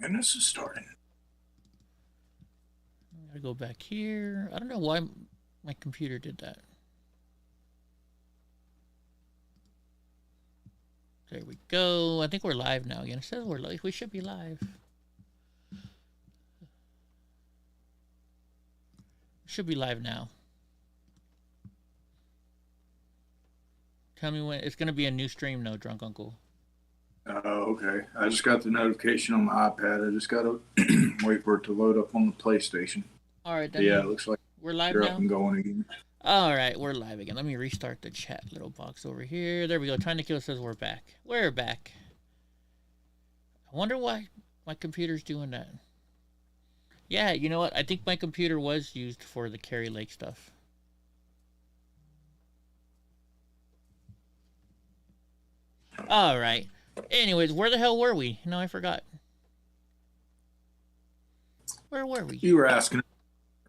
And this is starting. I gotta go back here. I don't know why my computer did that. There we go. I think we're live now again. It says we're live. We should be live. Should be live now. Tell me when it's gonna be a new stream, no drunk uncle. Oh, okay. I just got the notification on my iPad. I just gotta wait for it to load up on the PlayStation. All right, then. Yeah, it looks like we're live you're now. up and going again. All right, we're live again. Let me restart the chat little box over here. There we go. Trying to kill says we're back. We're back. I wonder why my computer's doing that. Yeah, you know what? I think my computer was used for the Kari Lake stuff. All right. Anyways, where the hell were we? No, I forgot. Where were we? You were asking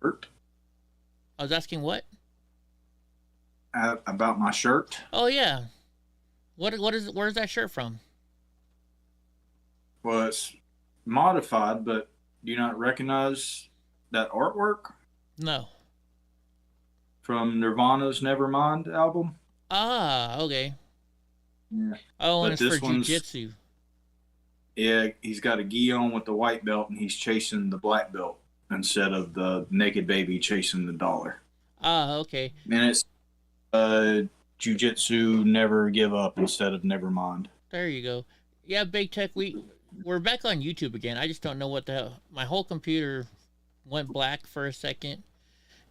shirt. I was asking what? About my shirt. Oh yeah. What is? Where's that shirt from? Well, it's modified, but do you not recognize that artwork? No. From Nirvana's Nevermind album? Ah, okay. Yeah. Oh, and it's for jiu-jitsu. Yeah, he's got a gi on with the white belt, and he's chasing the black belt instead of the naked baby chasing the dollar. Ah, okay. And it's jiu-jitsu, never give up instead of never mind. There you go. Yeah, Big Tech, we're back on YouTube again. I just don't know what the hell. My whole computer went black for a second,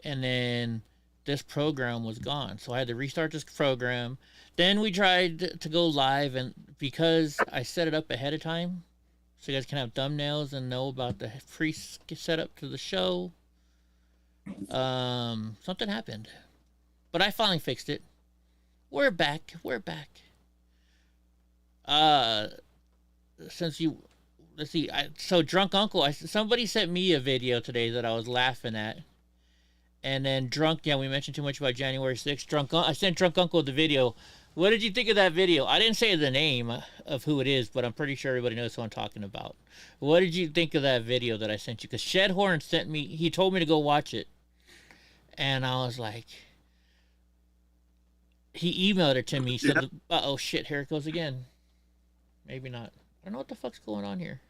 and then this program was gone. So I had to restart this program. Then we tried to go live, and because I set it up ahead of time, so you guys can have thumbnails and know about the pre-setup to the show, something happened. But I finally fixed it. We're back. We're back. Since you, let's see. So Drunk Uncle, somebody sent me a video today that I was laughing at. And then Drunk, yeah, we mentioned too much about January 6th. I sent Drunk Uncle the video. What did you think of that video? I didn't say the name of who it is, but I'm pretty sure everybody knows who I'm talking about. What did you think of that video that I sent you? Because Shedhorn sent me, he told me to go watch it. And I was like, he emailed it to me. Said, uh-oh, shit, here it goes again. Maybe not. I don't know what the fuck's going on here.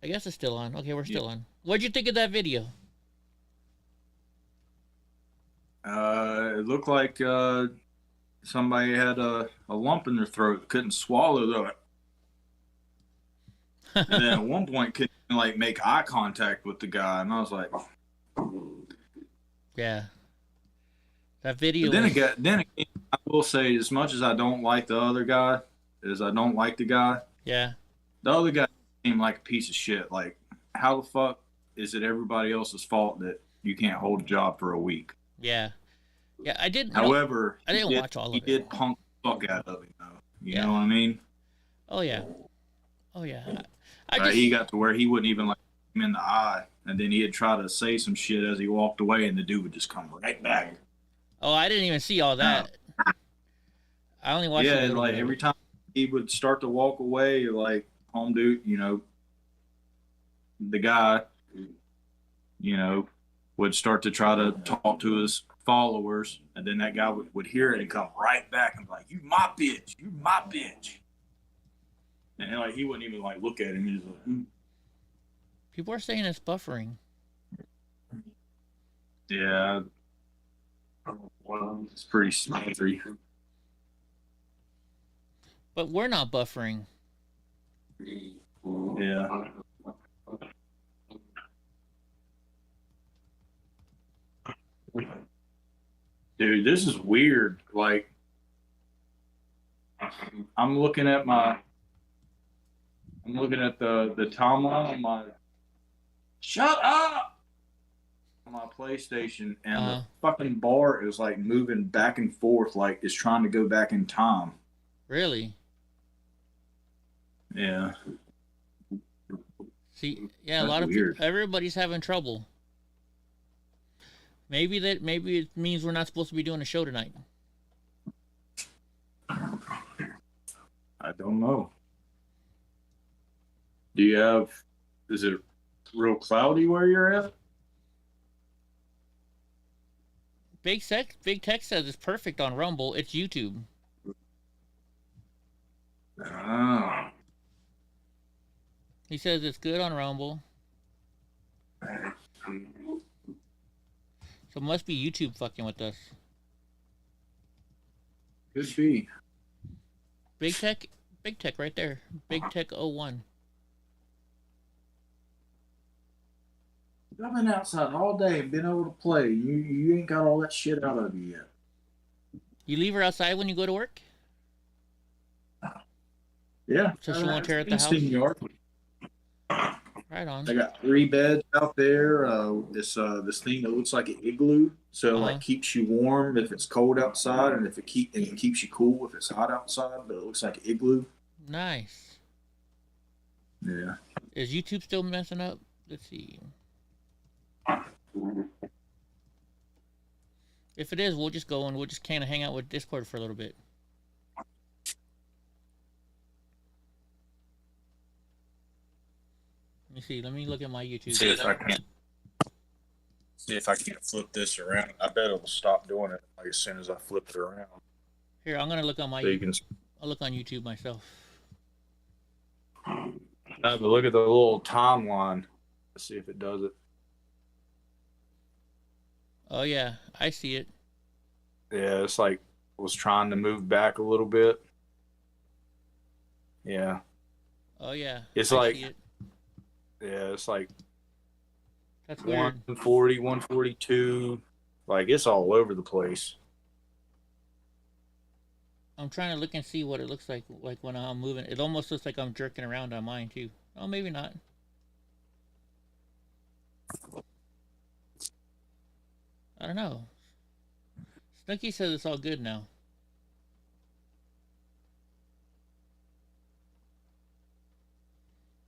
I guess it's still on. Okay, we're still on. What'd you think of that video? It looked like somebody had a lump in their throat, couldn't swallow it. And then at one point couldn't like make eye contact with the guy, and I was like, yeah. That video. Then again, I will say, as much as I don't like the other guy, as I don't like the guy. Yeah. The other guy seemed like a piece of shit. Like, how the fuck is it everybody else's fault that you can't hold a job for a week? Yeah. Yeah, I didn't. However, I didn't watch all of it. He did punk the fuck out of him, though. You know what I mean? Oh yeah. Oh yeah. He got to where he wouldn't even like him in the eye, and then he'd try to say some shit as he walked away, and the dude would just come right back. Oh, I didn't even see all that. I only watched. Yeah, like every time he would start to walk away, like home dude, you know, the guy, you know, would start to try to talk to his followers, and then that guy would hear it and come right back and be like, "You my bitch, you my bitch," and like he wouldn't even like look at him. He was like, People are saying it's buffering. Yeah, it's pretty smothery. But we're not buffering. Yeah. Dude, this is weird. Like, I'm looking at the timeline on my. Shut up! On my PlayStation, and the fucking bar is like moving back and forth, like it's trying to go back in time. Really? Yeah. See, yeah, a lot of people, everybody's having trouble. Maybe it means we're not supposed to be doing a show tonight. I don't know. Do you have? Is it real cloudy where you're at? Big Tech says it's perfect on Rumble. It's YouTube. Ah. He says it's good on Rumble. So it must be YouTube fucking with us. Could be. Big Tech right there. Big Tech 01. I've been outside all day and been able to play. You ain't got all that shit out of you yet. You leave her outside when you go to work? Yeah. So she won't tear at the house? Yard. Right on. I got 3 beds out there. This thing that looks like an igloo, so like keeps you warm if it's cold outside, and it keeps you cool if it's hot outside. But it looks like an igloo. Nice. Yeah. Is YouTube still messing up? Let's see. If it is, we'll just go and we'll just kind of hang out with Discord for a little bit. Let me see. Let me look at my YouTube. See if I can't flip this around. I bet it'll stop doing it like as soon as I flip it around. Here, I'm gonna look on my. I'll look on YouTube myself. But look at the little timeline. Let's see if it does it. Oh yeah, I see it. Yeah, it's like I was trying to move back a little bit. Yeah. Oh yeah. It's I like. see it. Yeah, it's like. That's weird. 140, 142. Like it's all over the place. I'm trying to look and see what it looks like when I'm moving. It almost looks like I'm jerking around on mine too. Oh, maybe not. I don't know. Snooky says it's all good now.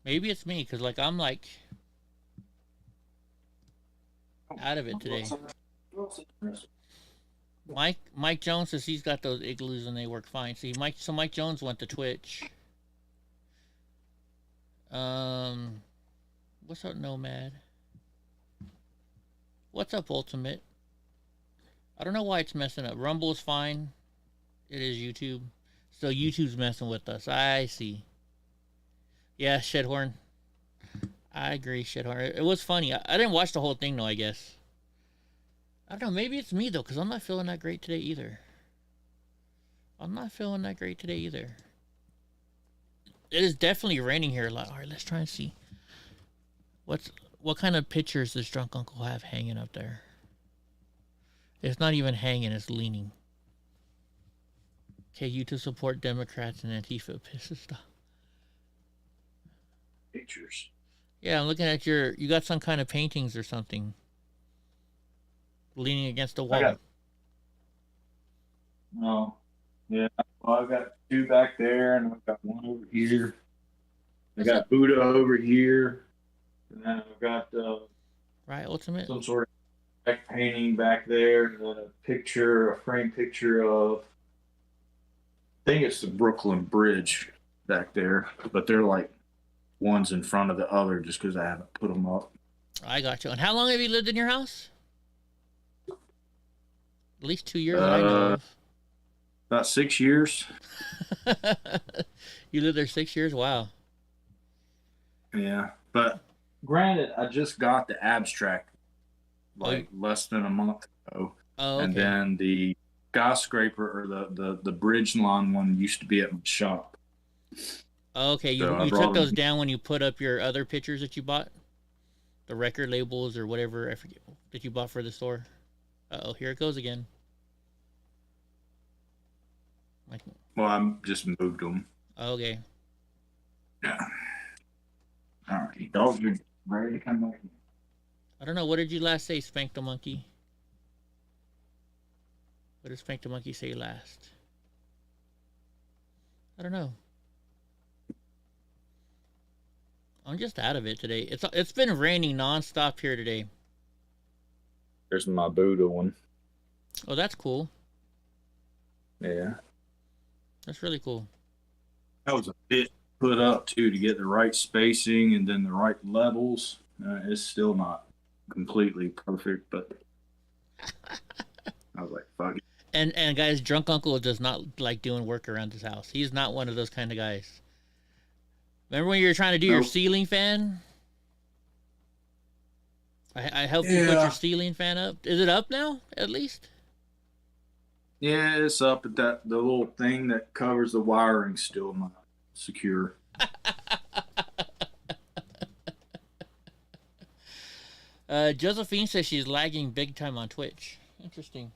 Maybe it's me, because like I'm like out of it today. Mike Jones says he's got those igloos and they work fine. See, Mike Jones went to Twitch. What's up, Nomad? What's up, Ultimate? I don't know why it's messing up. Rumble's fine. It is YouTube. So YouTube's messing with us. I see. Yeah, Shedhorn. I agree, Shedhorn. It was funny. I didn't watch the whole thing, though, I guess. I don't know. Maybe it's me, though, because I'm not feeling that great today, either. It is definitely raining here a lot. All right, let's try and see. What kind of pictures does Drunk Uncle have hanging up there? It's not even hanging, it's leaning. Okay, you to support Democrats and Antifa pisses stuff. Pictures. Yeah, I'm looking at you got some kind of paintings or something. Leaning against the wall. No. Yeah. Well, I've got 2 back there, and I've got 1 over here. I got Buddha over here. And then I've got right, Ultimate. Some sort of painting back there, and then a frame picture of, I think it's the Brooklyn Bridge back there, but they're like one's in front of the other just because I haven't put them up. I got you. And how long have you lived in your house? At least 2 years that I know of. About 6 years. You lived there 6 years? Wow. Yeah, but granted, I just got the abstract less than a month ago. Oh, okay. And then the skyscraper or the bridge line one used to be at my shop. Okay, you took those down when you put up your other pictures that you bought? The record labels or whatever, I forget, that you bought for the store? Uh-oh, here it goes again. Well, I just moved them. Okay. Yeah. All right, dogs are ready to come back. I don't know, what did you last say, Spank the Monkey? What did Spank the Monkey say last? I don't know. I'm just out of it today. It's been raining nonstop here today. There's my Buddha one. Oh, that's cool. Yeah. That's really cool. That was a bit put up too to get the right spacing and then the right levels. It's still not completely perfect, but I was like, fuck it. And guys, drunk uncle does not like doing work around his house. He's not one of those kind of guys. Remember when you were trying to do your ceiling fan? I helped you put your ceiling fan up. Is it up now, at least? Yeah, it's up, but the little thing that covers the wiring still not secure. Josephine says she's lagging big time on Twitch. Interesting.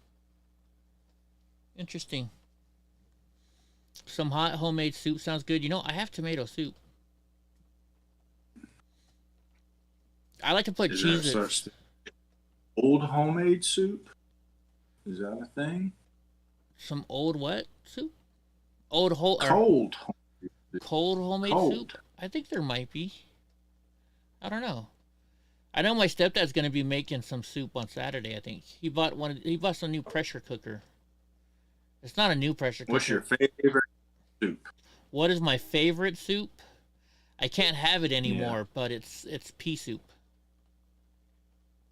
Some hot homemade soup sounds good. You know, I have tomato soup. I like to put cheese in. Old homemade soup? Is that a thing? Some old what soup? Cold homemade soup? I think there might be. I don't know. I know my stepdad's gonna be making some soup on Saturday. I think he bought some new pressure cooker. It's not a new pressure cooker. What's your favorite soup? What is my favorite soup? I can't have it anymore, but it's pea soup.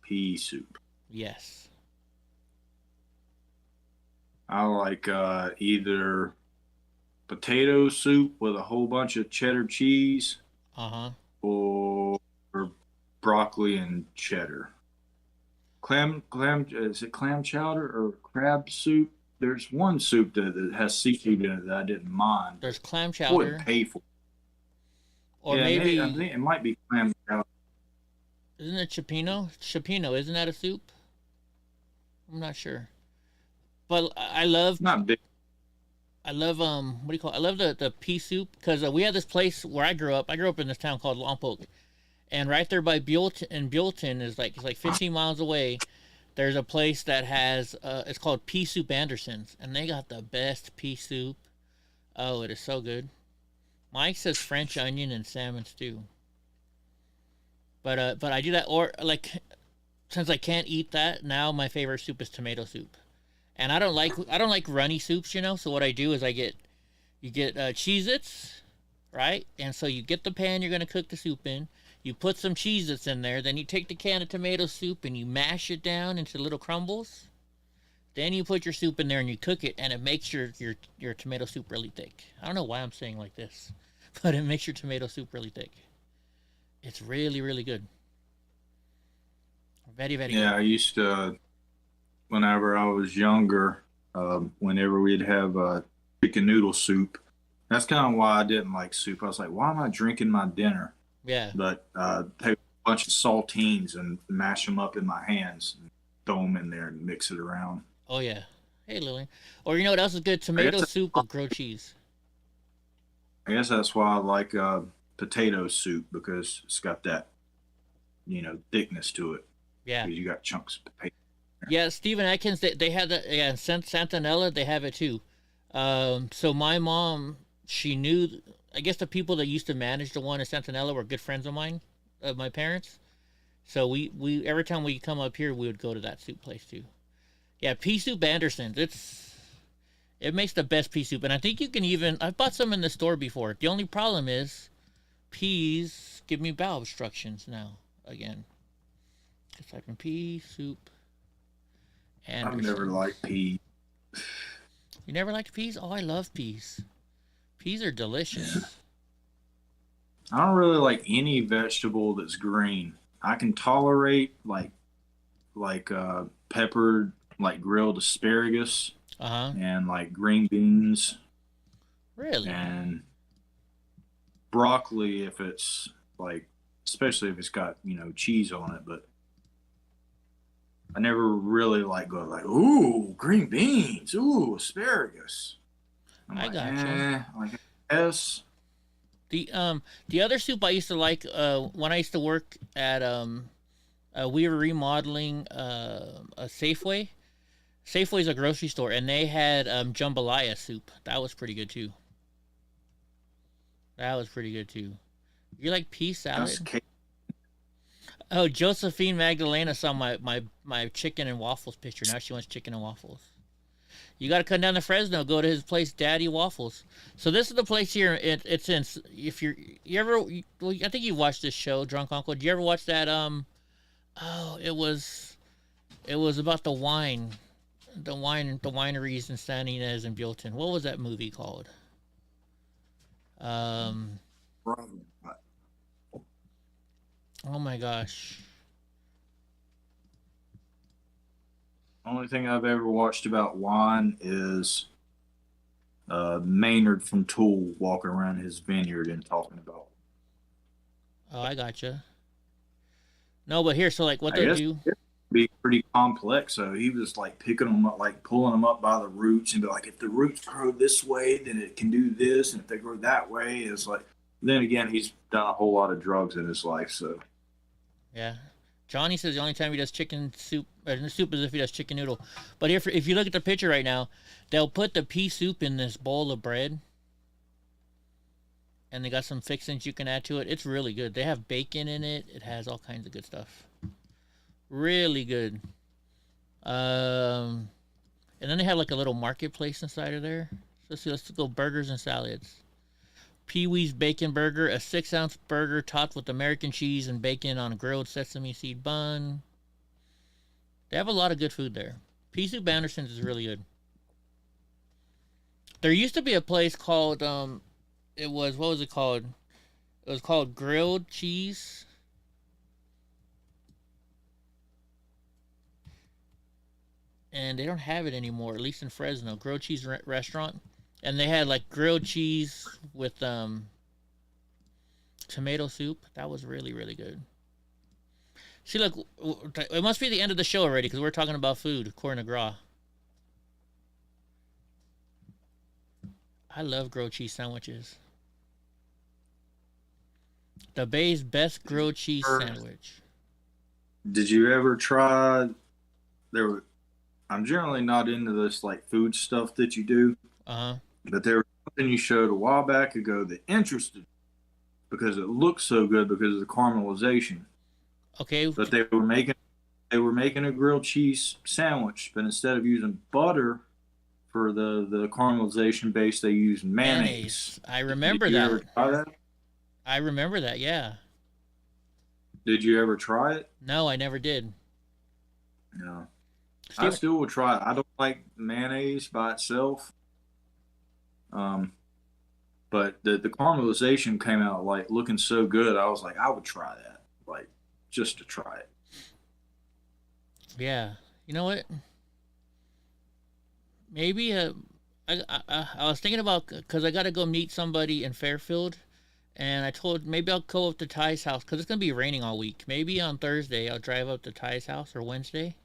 Pea soup. Yes. I like either potato soup with a whole bunch of cheddar cheese. Or broccoli and cheddar. Is it clam chowder or crab soup? There's one soup that has seafood in it that I didn't mind. There's clam chowder. I wouldn't pay for it. Or maybe I think it might be clam chowder. Isn't it cioppino? Cioppino, isn't that a soup? I'm not sure. But I love not big. I love what do you call it? I love the pea soup because we had this place where I grew up. I grew up in this town called Lompoc, and right there by Buellton is it's like 15 miles away. There's a place that has it's called Pea Soup Anderson's, and they got the best pea soup. Oh, it is so good. Mike says French onion and salmon stew. But I do that, or like since I can't eat that now, my favorite soup is tomato soup. And I don't like runny soups, you know. So what I do is you get Cheez-Its, right? And so you get the pan you're gonna cook the soup in. You put some Cheez-Its in there. Then you take the can of tomato soup and you mash it down into little crumbles. Then you put your soup in there and you cook it, and it makes your tomato soup really thick. I don't know why I'm saying like this, but it makes your tomato soup really thick. It's really, really good. Very, very good. Yeah, I used to, whenever I was younger, whenever we'd have chicken noodle soup. That's kind of why I didn't like soup. I was like, why am I drinking my dinner? Yeah. But take a bunch of saltines and mash them up in my hands and throw them in there and mix it around. Oh, yeah. Hey, Lily. Or you know what else is good? Tomato soup with grilled cheese. I guess that's why I like potato soup, because it's got that, thickness to it. Yeah. Because you got chunks of potato. Yeah, Stephen Atkins, they had that. Yeah, in Santanella, they have it too. So my mom, she knew, I guess the people that used to manage the one in Santanella were good friends of mine, of my parents. So we every time we come up here, we would go to that soup place too. Yeah, pea soup Anderson's. It makes the best pea soup, and I think you can even. I've bought some in the store before. The only problem is, peas give me bowel obstructions now again. Just type in pea soup. I've never liked peas. You never liked peas? Oh, I love peas. Peas are delicious. Yeah. I don't really like any vegetable that's green. I can tolerate like peppered, like grilled asparagus, and like green beans. Really? And broccoli if it's like, especially if it's got cheese on it, but I never really go like, ooh, green beans, ooh, asparagus. I gotcha. Yes. The other soup I used to like when I used to work at we were remodeling a Safeway. Safeway's a grocery store, and they had jambalaya soup. That was pretty good too. You like pea salad? Oh, Josephine Magdalena saw my chicken and waffles picture. Now she wants chicken and waffles. You got to come down to Fresno, go to his place, Daddy Waffles. So this is the place here. It's in. If you ever, well, I think you watched this show, Drunk Uncle. Did you ever watch that? Oh, it was about the wine, the wineries in San Ynez and Buellton. What was that movie called? Oh my gosh. Only thing I've ever watched about wine is Maynard from Tool walking around his vineyard and talking about. Oh, I gotcha. No, but here, so like what I they guess do. it'd be pretty complex. So he was like picking them up, like pulling them up by the roots, and be like, if the roots grow this way, then it can do this, and if they grow that way, it's like. Then again, he's done a whole lot of drugs in his life, so. Yeah. Johnny says the only time he does chicken soup, soup is if he does chicken noodle. But if you look at the picture right now, they'll put the pea soup in this bowl of bread. And they got some fixings you can add to it. It's really good. They have bacon in it. It has all kinds of good stuff. Really good. And then they have like a little marketplace inside of there. So let's go burgers and salads. Pee-wee's Bacon Burger, a 6-ounce burger topped with American cheese and bacon on a grilled sesame seed bun. They have a lot of good food there. Pea Soup Anderson's is really good. There used to be a place called, what was it called? It was called Grilled Cheese. And they don't have it anymore, at least in Fresno. Grilled Cheese Restaurant. And they had like grilled cheese with tomato soup. That was really, really good. See, look, it must be the end of the show already because we're talking about food, according to Gras. I love grilled cheese sandwiches. The Bay's best grilled cheese sandwich. Did you ever try? I'm generally not into this like food stuff that you do. Uh huh. But there was something you showed a while back ago that interested because it looked so good because of the caramelization. Okay. But they were making a grilled cheese sandwich, but instead of using butter for the caramelization base, they used mayonnaise. I remember Did you that. ever try that? I remember that. Yeah. Did you ever try it? No, I never did. No. Steven? I still would try it. I don't like mayonnaise by itself. But the caramelization came out like looking so good. I was like, I would try that, like just to try it. Yeah, you know what? Maybe I was thinking about because I got to go meet somebody in Fairfield, and I told maybe I'll go up to Ty's house because it's gonna be raining all week. Maybe on Thursday I'll drive up to Ty's house or Wednesday.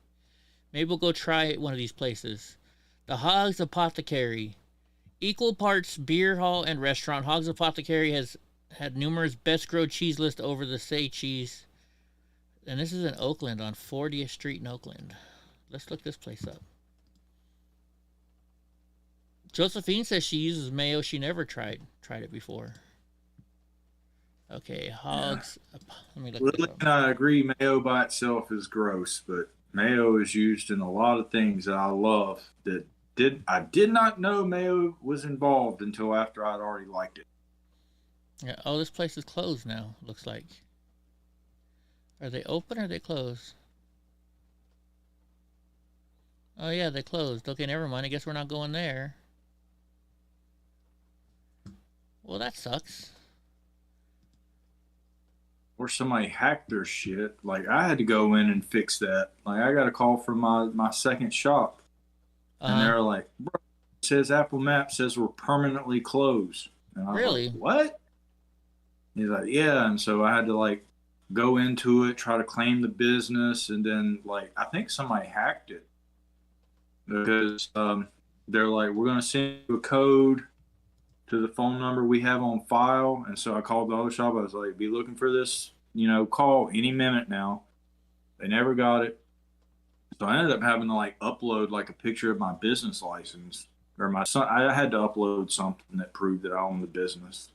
Maybe we'll go try one of these places. The Hogs Apothecary. Equal parts beer hall and restaurant, Hogs Apothecary has had numerous best grilled cheese lists over the Say Cheese. And this is in Oakland on 40th Street in Oakland. Let's look this place up. Josephine says she uses mayo. She never tried it before. Okay, Hogs. Yeah. Let me look this up. I agree mayo by itself is gross, but mayo is used in a lot of things that I love that I did not know mayo was involved until after I'd already liked it. Yeah. Oh, this place is closed now. Looks like. Are they open or are they closed? Oh yeah, they closed. Okay, never mind. I guess we're not going there. Well, that sucks. Or somebody hacked their shit. Like I had to go in and fix that. Like I got a call from my second shop. And they're like, bro, it says Apple Maps says we're permanently closed. And I was really? Like, what? He's like, yeah. And so I had to like go into it, try to claim the business, and then like I think somebody hacked it because they're like, we're gonna send you a code to the phone number we have on file. And so I called the other shop. I was like, be looking for this, call any minute now. They never got it. So I ended up having to like upload like a picture of my business license or my son. I had to upload something that proved that I own the business.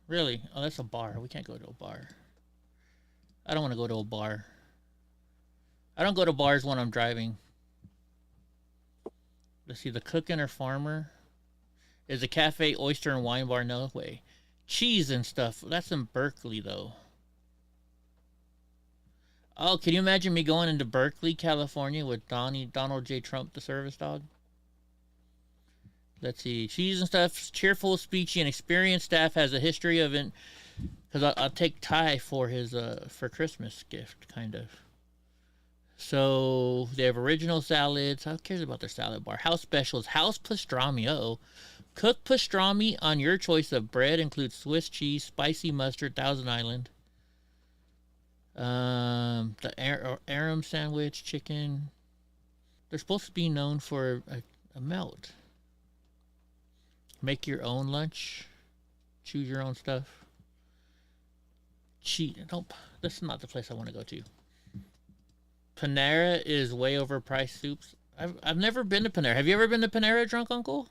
Really? Oh, that's a bar. We can't go to a bar. I don't want to go to a bar. I don't go to bars when I'm driving. Let's see, the Cookin' or Farmer is a cafe, oyster, and wine bar. No way. Cheese and stuff. That's in Berkeley, though. Oh, can you imagine me going into Berkeley, California with Donald J. Trump, the service dog? Let's see. Cheese and stuff. Cheerful, speechy, and experienced staff. Has a history of it. Because I'll take Ty for his for Christmas gift, kind of. So they have original salads. Who cares about their salad bar? House specials. House pastrami. Uh-oh. Cooked pastrami on your choice of bread. Includes Swiss cheese, spicy mustard, Thousand Island. The Aram sandwich, chicken. They're supposed to be known for a melt. Make your own lunch. Choose your own stuff. Nope. This is not the place I want to go to. Panera is way overpriced soups. I've never been to Panera. Have you ever been to Panera, Drunk Uncle?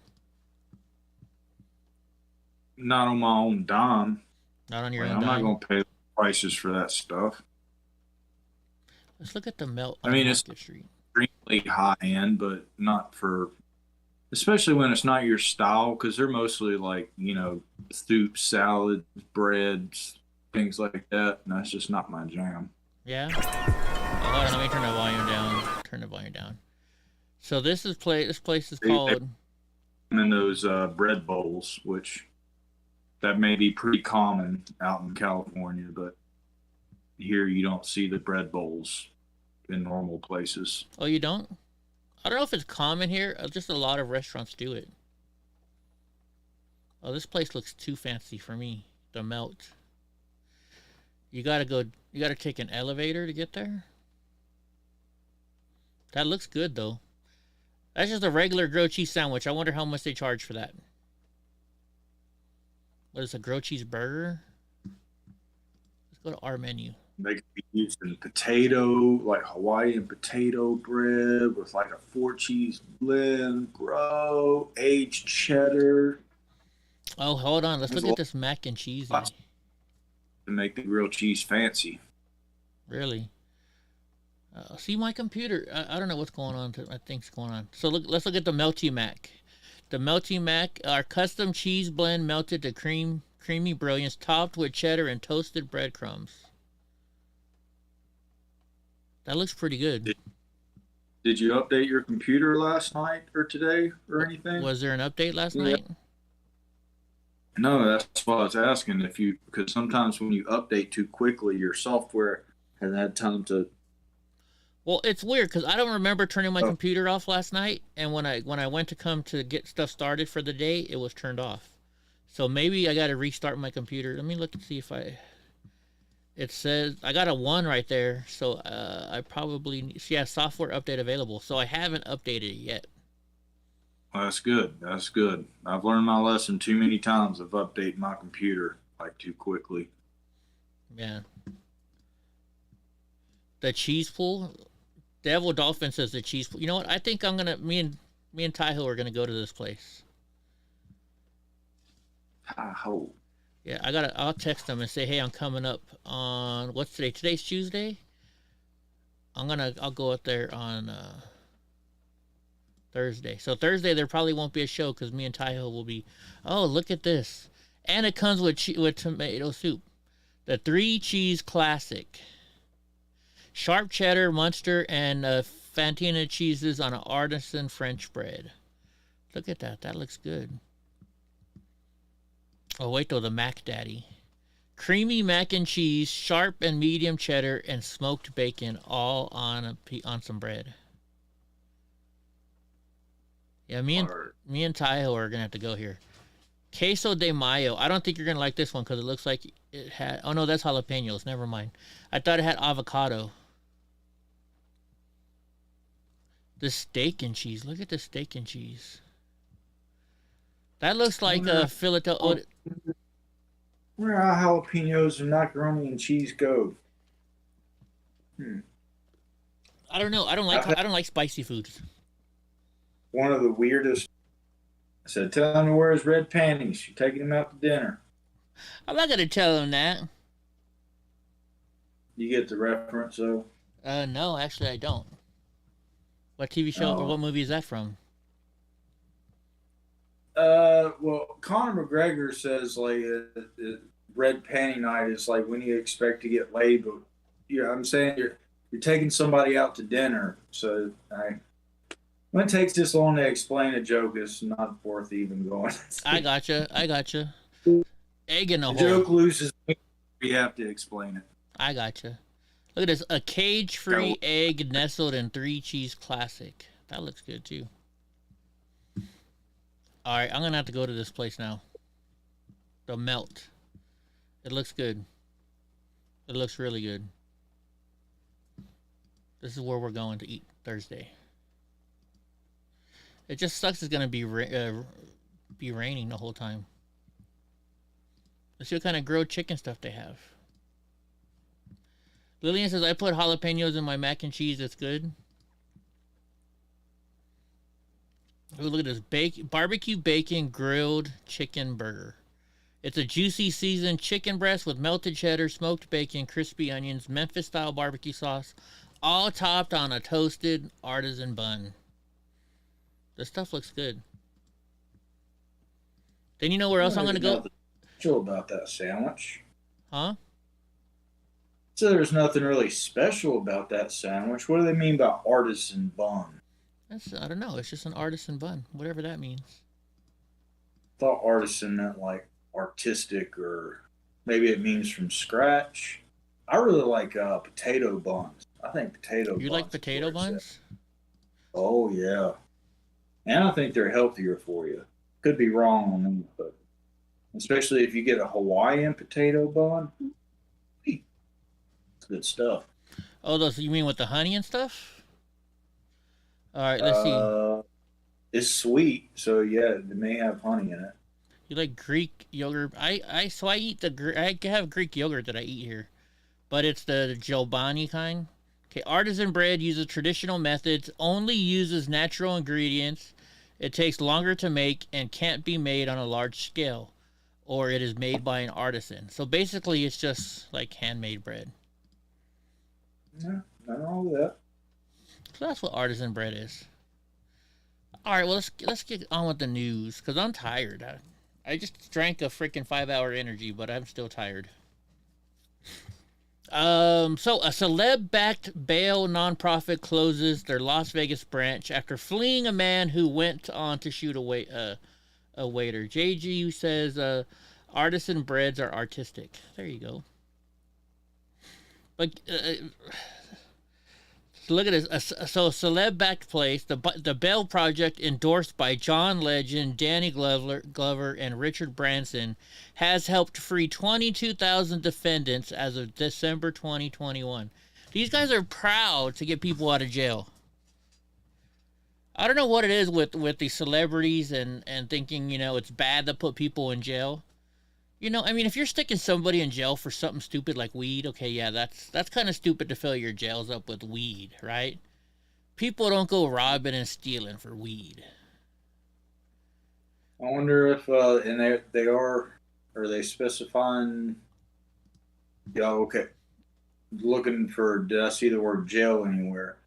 Not on my own dime. Not on your own I'm dime? not going to pay prices for that stuff. Let's look at the melt on Market it's Street. Extremely high end, but not for, especially when it's not your style, because they're mostly like, soup, salads, breads, things like that, and that's just not my jam. Yeah? Oh, hold on, let me turn the volume down. Turn the volume down. So this place is called... In those bread bowls, which that may be pretty common out in California, but here you don't see the bread bowls in normal places. Oh, you don't? I don't know if it's common here. Just a lot of restaurants do it. Oh, this place looks too fancy for me. The melt. You gotta take an elevator to get there? That looks good, though. That's just a regular grilled cheese sandwich. I wonder how much they charge for that. What is a grilled cheese burger? Let's go to our menu. They could be using potato, like Hawaiian potato bread with like a 4-cheese blend, bro. Aged cheddar. Oh, hold on. Let's look at this mac and cheese. To make the grilled cheese fancy. Really? See my computer. I don't know what's going on. I think's going on. So let's look at the Melty Mac. The Melty Mac, our custom cheese blend melted to creamy brilliance, topped with cheddar and toasted breadcrumbs. That looks pretty good. Did you update your computer last night or today or anything? Was there an update last night? No, that's why I was asking because sometimes when you update too quickly, your software hasn't had time to. Well, it's weird because I don't remember turning my computer off last night, and when I went to come to get stuff started for the day, it was turned off. So maybe I got to restart my computer. Let me look and see if it says I got a 1 right there, so I probably software update available. So I haven't updated it yet. Well, that's good. That's good. I've learned my lesson too many times of updating my computer like too quickly. Yeah. The cheese pool. Devil Dolphin says the cheese pool. You know what? I think I'm gonna me and Taiho are gonna go to this place. Taiho. Yeah, I'll text them and say, hey, I'm coming up on what's today? Today's Tuesday. I'll go up there on Thursday. So Thursday there probably won't be a show because me and Taiho will be. Oh, look at this, and it comes with tomato soup. The 3 cheese classic. Sharp cheddar, Munster, and Fantina cheeses on an artisan French bread. Look at that. That looks good. Oh, wait, though. The Mac Daddy. Creamy mac and cheese, sharp and medium cheddar, and smoked bacon, all on some bread. Yeah, me and Taiho are going to have to go here. Queso de Mayo. I don't think you're going to like this one because it looks like it had... Oh, no, that's jalapenos. Never mind. I thought it had avocado. The steak and cheese. Look at the steak and cheese. That looks like a Philadelphia. Where are jalapenos and macaroni and cheese go? I don't know. I don't like spicy foods. One of the weirdest. I said, tell him to wear his red panties. You're taking him out to dinner. I'm not gonna tell him that. You get the reference, though? No, actually, I don't. What TV show or what movie is that from? Well, Conor McGregor says like red panty night is like when you expect to get laid, but I'm saying you're taking somebody out to dinner, so when it takes this long to explain a joke, it's not worth even going. I gotcha. I gotcha. Egg in a The hole. joke loses. You have to explain it. I gotcha. Look at this. A cage-free egg nestled in 3-cheese classic. That looks good, too. All right, I'm going to have to go to this place now. The Melt. It looks good. It looks really good. This is where we're going to eat Thursday. It just sucks it's going to be raining the whole time. Let's see what kind of grilled chicken stuff they have. Lillian says, I put jalapenos in my mac and cheese. It's good. Ooh, look at this. Barbecue bacon grilled chicken burger. It's a juicy seasoned chicken breast with melted cheddar, smoked bacon, crispy onions, Memphis-style barbecue sauce, all topped on a toasted artisan bun. This stuff looks good. Then you know where else I'm going to go? Special about that sandwich. Huh? So there's nothing really special about that sandwich. What do they mean by artisan bun? I don't know. It's just an artisan bun, whatever that means. I thought artisan meant like artistic, or maybe it means from scratch. I really like potato buns. I think potato buns. You like potato buns? Oh, yeah. And I think they're healthier for you. Could be wrong on them, but especially if you get a Hawaiian potato bun. It's good stuff. Oh, those you mean with the honey and stuff? All right, let's see. It's sweet, so yeah, it may have honey in it. You like Greek yogurt? I have Greek yogurt that I eat here, but it's the Giovanni kind. Okay, artisan bread uses traditional methods, only uses natural ingredients. It takes longer to make and can't be made on a large scale, or it is made by an artisan. So basically, it's just like handmade bread. Yeah, nothing wrong with that. So that's what artisan bread is. All right, well let's get on with the news because I'm tired. I just drank a freaking 5-hour energy, but I'm still tired. So a celeb-backed bail nonprofit closes their Las Vegas branch after fleeing a man who went on to shoot a waiter. JG says artisan breads are artistic. There you go. But look at this. So, celeb-backed place, the Bell Project, endorsed by John Legend, Danny Glover, and Richard Branson, has helped free 22,000 defendants as of December 2021. These guys are proud to get people out of jail. I don't know what it is with these celebrities and thinking, it's bad to put people in jail. I mean, if you're sticking somebody in jail for something stupid like weed, okay, yeah, that's kind of stupid to fill your jails up with weed, right? People don't go robbing and stealing for weed. I wonder if, and they are they specifying, yeah, okay, looking for, did I see the word jail anywhere?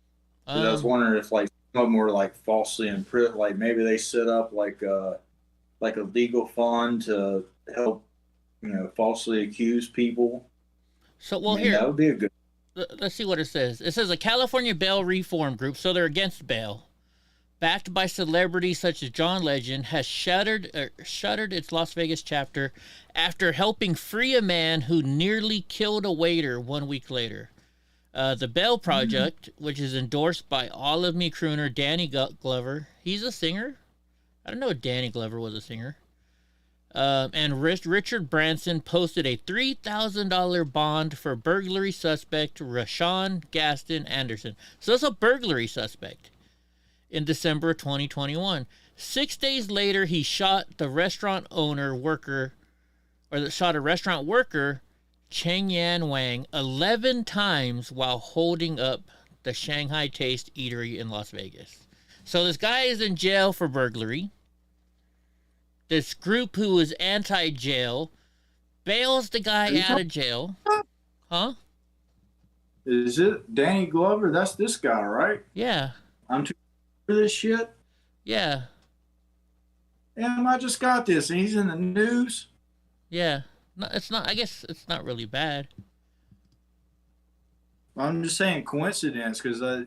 I was wondering if, like, some of them were, like, falsely imprisoned, like, maybe they set up, like a legal fund to help, falsely accuse people. So, well, here, that would be a good. Let's see what it says. It says a California bail reform group, so they're against bail, backed by celebrities such as John Legend, has shuttered its Las Vegas chapter after helping free a man who nearly killed a waiter 1 week later. The Bell Project, which is endorsed by All of Me crooner Danny Glover, he's a singer. I don't know if Danny Glover was a singer. And Richard Branson posted a $3,000 bond for burglary suspect Rashawn Gaston Anderson. So that's a burglary suspect in December 2021. 6 days later, he shot a restaurant worker, Cheng Yan Wang, 11 times while holding up the Shanghai Taste Eatery in Las Vegas. So this guy is in jail for burglary. This group who is anti-jail bails the guy out of jail. Huh? Is it Danny Glover? That's this guy, right? Yeah. I'm too for this shit? Yeah. I just got this, and he's in the news. Yeah. No, it's not. I guess it's not really bad. I'm just saying coincidence because I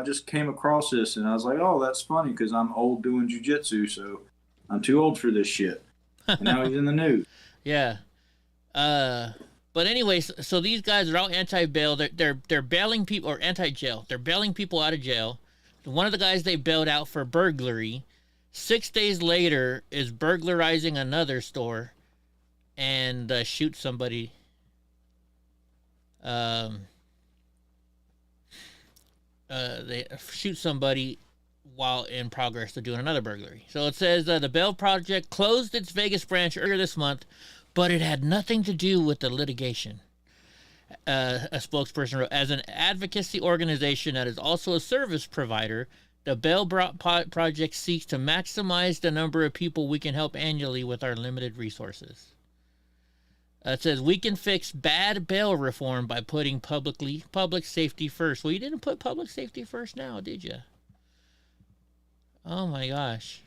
just came across this and I was like, oh, that's funny because I'm old doing jujitsu, so I'm too old for this shit. And now he's in the news. Yeah. But anyways, so these guys are all anti-bail. They're bailing people, or anti-jail. They're bailing people out of jail. One of the guys they bailed out for burglary, 6 days later, is burglarizing another store, and shoots somebody. They shoot somebody while in progress to doing another burglary. So it says the Bail Project closed its Vegas branch earlier this month, but it had nothing to do with the litigation. A spokesperson wrote, as an advocacy organization that is also a service provider, the Bail Project seeks to maximize the number of people we can help annually with our limited resources. It says we can fix bad bail reform by putting public safety first. Well, you didn't put public safety first now, did you? Oh my gosh.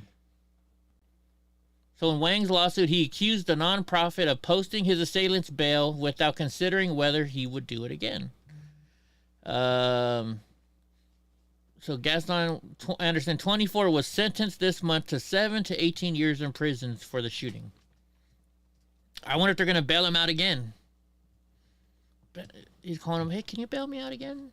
So in Wang's lawsuit, he accused the nonprofit of posting his assailant's bail without considering whether he would do it again. So Gaston Anderson, 24, was sentenced this month to 7 to 18 years in prison for the shooting. I wonder if they're going to bail him out again. He's calling him, hey, can you bail me out again?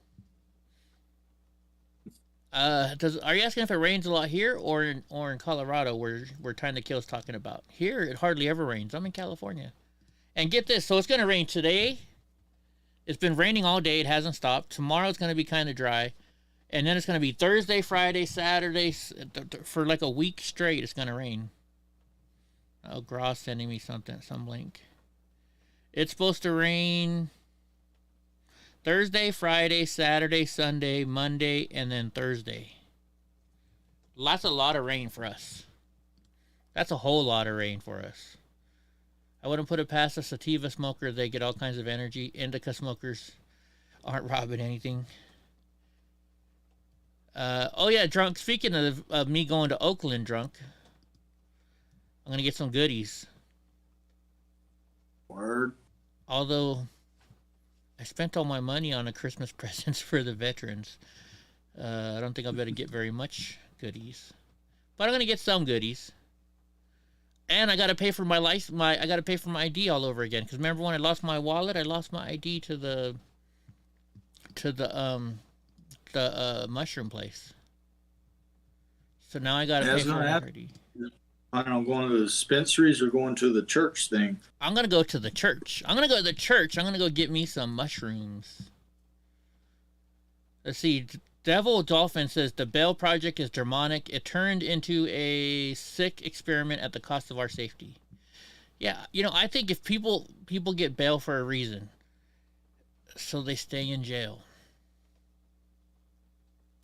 Are you asking if it rains a lot here or in Colorado where Time to Kill is talking about? Here, it hardly ever rains. I'm in California. And get this, so it's going to rain today. It's been raining all day. It hasn't stopped. Tomorrow it's going to be kind of dry. And then it's going to be Thursday, Friday, Saturday. For like a week straight, it's going to rain. Oh, Gross sending me some link. It's supposed to rain Thursday, Friday, Saturday, Sunday, Monday, and then Thursday. A lot of rain for us. That's a whole lot of rain for us. I wouldn't put it past a sativa smoker. They get all kinds of energy. Indica smokers aren't robbing anything. Oh yeah, drunk. Speaking of me going to Oakland drunk, I'm going to get some goodies. Word. Although I spent all my money on the Christmas presents for the veterans. I don't think I'll be able to get very much goodies. But I'm going to get some goodies. And I got to pay for my license. I got to pay for my ID all over again. Because remember when I lost my wallet? I lost my ID to the mushroom place. So now I got to pay for my ID. I don't know, going to the dispensaries or going to the church thing. I'm going to go to the church. I'm going to go to the church. I'm going to go get me some mushrooms. Let's see. Devil Dolphin says the Bail Project is demonic. It turned into a sick experiment at the cost of our safety. Yeah, I think if people get bail for a reason, so they stay in jail.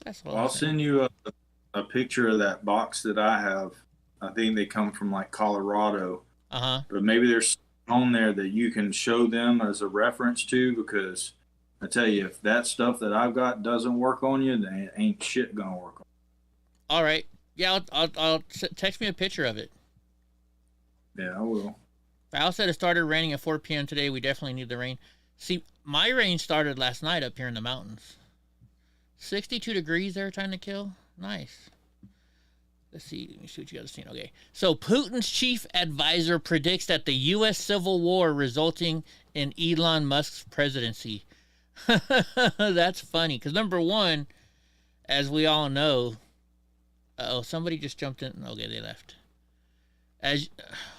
That's all. I'll send you a picture of that box that I have. I think they come from like Colorado. But maybe there's on there that you can show them as a reference to, because I tell you, if that stuff that I've got doesn't work on you, then ain't shit gonna work on you. All right. Yeah, I'll text me a picture of it. Yeah, I will. Val said it started raining at 4 p.m. today. We definitely need the rain. See, my rain started last night up here in the mountains. 62 degrees there, Time to Kill. Nice. Let's see. Let me see what you guys seen. Okay. So Putin's chief advisor predicts that the U.S. civil war resulting in Elon Musk's presidency. That's funny. Because number one, as we all know, somebody just jumped in. Okay, they left.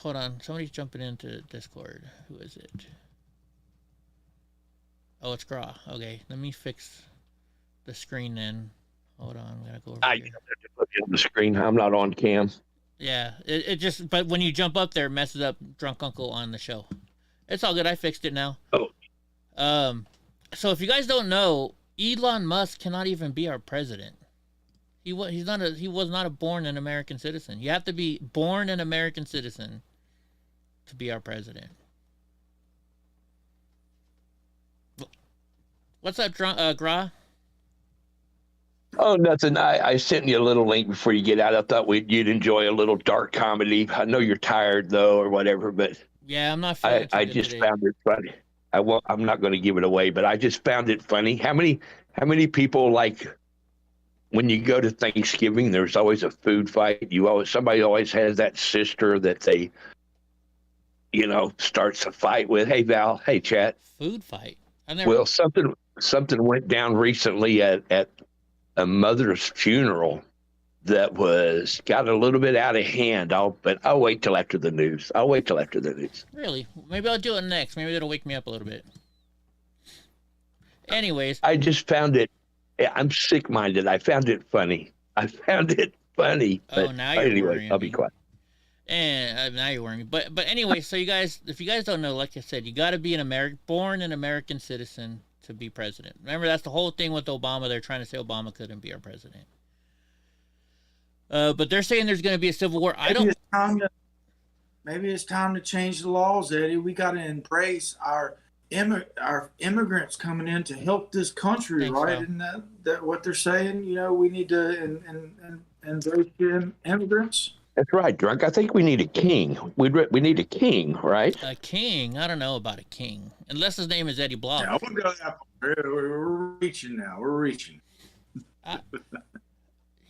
Hold on. Somebody's jumping into Discord. Who is it? Oh, it's Gra. Okay. Let me fix the screen then. Hold on, we gotta go over here. Put it on the screen. I'm not on cam. Yeah, it just, but when you jump up there, it messes up Drunk Uncle on the show. It's all good. I fixed it now. Oh. So if you guys don't know, Elon Musk cannot even be our president. He was not a born an American citizen. You have to be born an American citizen to be our president. What's up, Gra? Oh, nothing. I sent you a little link before you get out. I thought you'd enjoy a little dark comedy. I know you're tired though, or whatever, but Yeah, I'm not feeling too I good just today. found it funny. I'm not going to give it away, but I just found it funny. How many people, like, when you go to Thanksgiving, there's always a food fight. Somebody always has that sister that they, starts a fight with. Hey Val, hey chat. Food fight. I never. Well, something went down recently at a mother's funeral that got a little bit out of hand. But I'll wait till after the news. Really? Maybe I'll do it next. Maybe it'll wake me up a little bit. Anyways. I just found it. I'm sick-minded. I found it funny. Oh, now you're anyway, worrying I'll be me. quiet. And now you're worrying me. But anyway, so you guys, if you guys don't know, like I said, you got to be born an American citizen to be president. Remember, that's the whole thing with Obama. They're trying to say Obama couldn't be our president. But they're saying there's going to be a civil war. Maybe it's time to change the laws, Eddie. We got to embrace our immigrants coming in to help this country, right? So. Isn't that what they're saying? We need to embrace the immigrants. That's right, Drunk. I think we need a king. We need a king, right? A king? I don't know about a king. Unless his name is Eddie Block. Yeah, we're reaching now. We're reaching.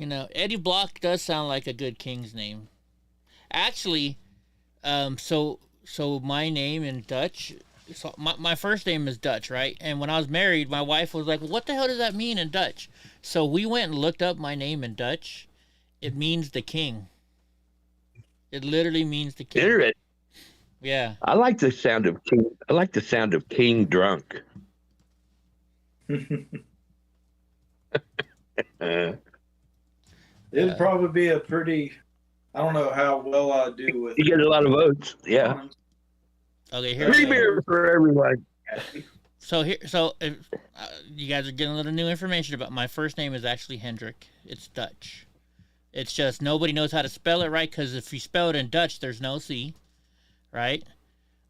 Eddie Block does sound like a good king's name. Actually, so my name in Dutch, so my first name is Dutch, right? And when I was married, my wife was like, well, what the hell does that mean in Dutch? So we went and looked up my name in Dutch. It means the king. It literally means the king. Interesting. Yeah. I like the sound of king. I like the sound of king drunk. It'd probably be a pretty. I don't know how well I do with. You get a lot of votes. Yeah. Okay, here. Free beer for everyone. So if, you guys are getting a little new information about my first name is actually Hendrik. It's Dutch. It's just nobody knows how to spell it right, because if you spell it in Dutch, there's no C, right?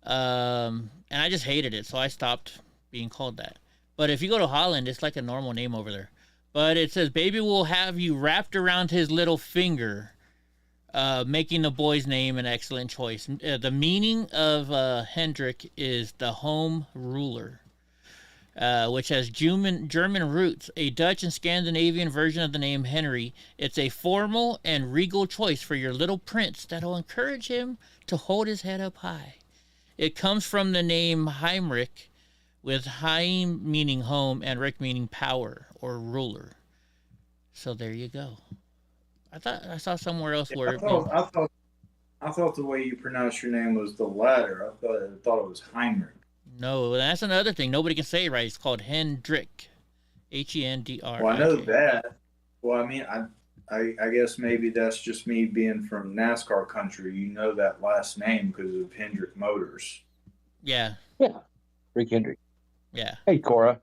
And I just hated it, so I stopped being called that. But if you go to Holland, it's like a normal name over there. But it says, baby will have you wrapped around his little finger, making the boy's name an excellent choice. The meaning of Hendrik is the home ruler. Which has German roots, a Dutch and Scandinavian version of the name Henry. It's a formal and regal choice for your little prince that'll encourage him to hold his head up high. It comes from the name Heimrich, with Heim meaning home and Rick meaning power or ruler. So there you go. I saw somewhere else where I thought the way you pronounce your name was the latter. I thought it was Heinrich. No, that's another thing. Nobody can say it right. It's called Hendrik. Hendr. Well, I know that. Well, I mean, I guess maybe that's just me being from NASCAR country. You know that last name because of Hendrick Motors. Yeah. Yeah. Rick Hendrick. Yeah. Hey, Cora.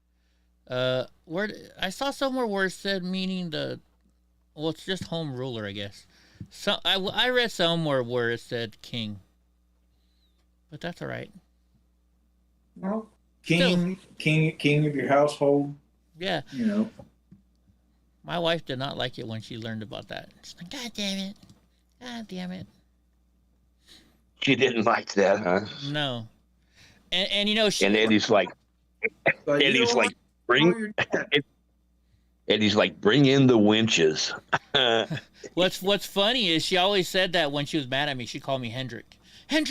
Where I saw somewhere where it said meaning it's just home ruler, I guess. So I read somewhere where it said king. But that's all right. Well, king of your household. Yeah. My wife did not like it when she learned about that. She's like, God damn it. She didn't like that, huh? No. And and Eddie's like, bring in the winches. What's funny is she always said that when she was mad at me. She called me Hendrik. I'm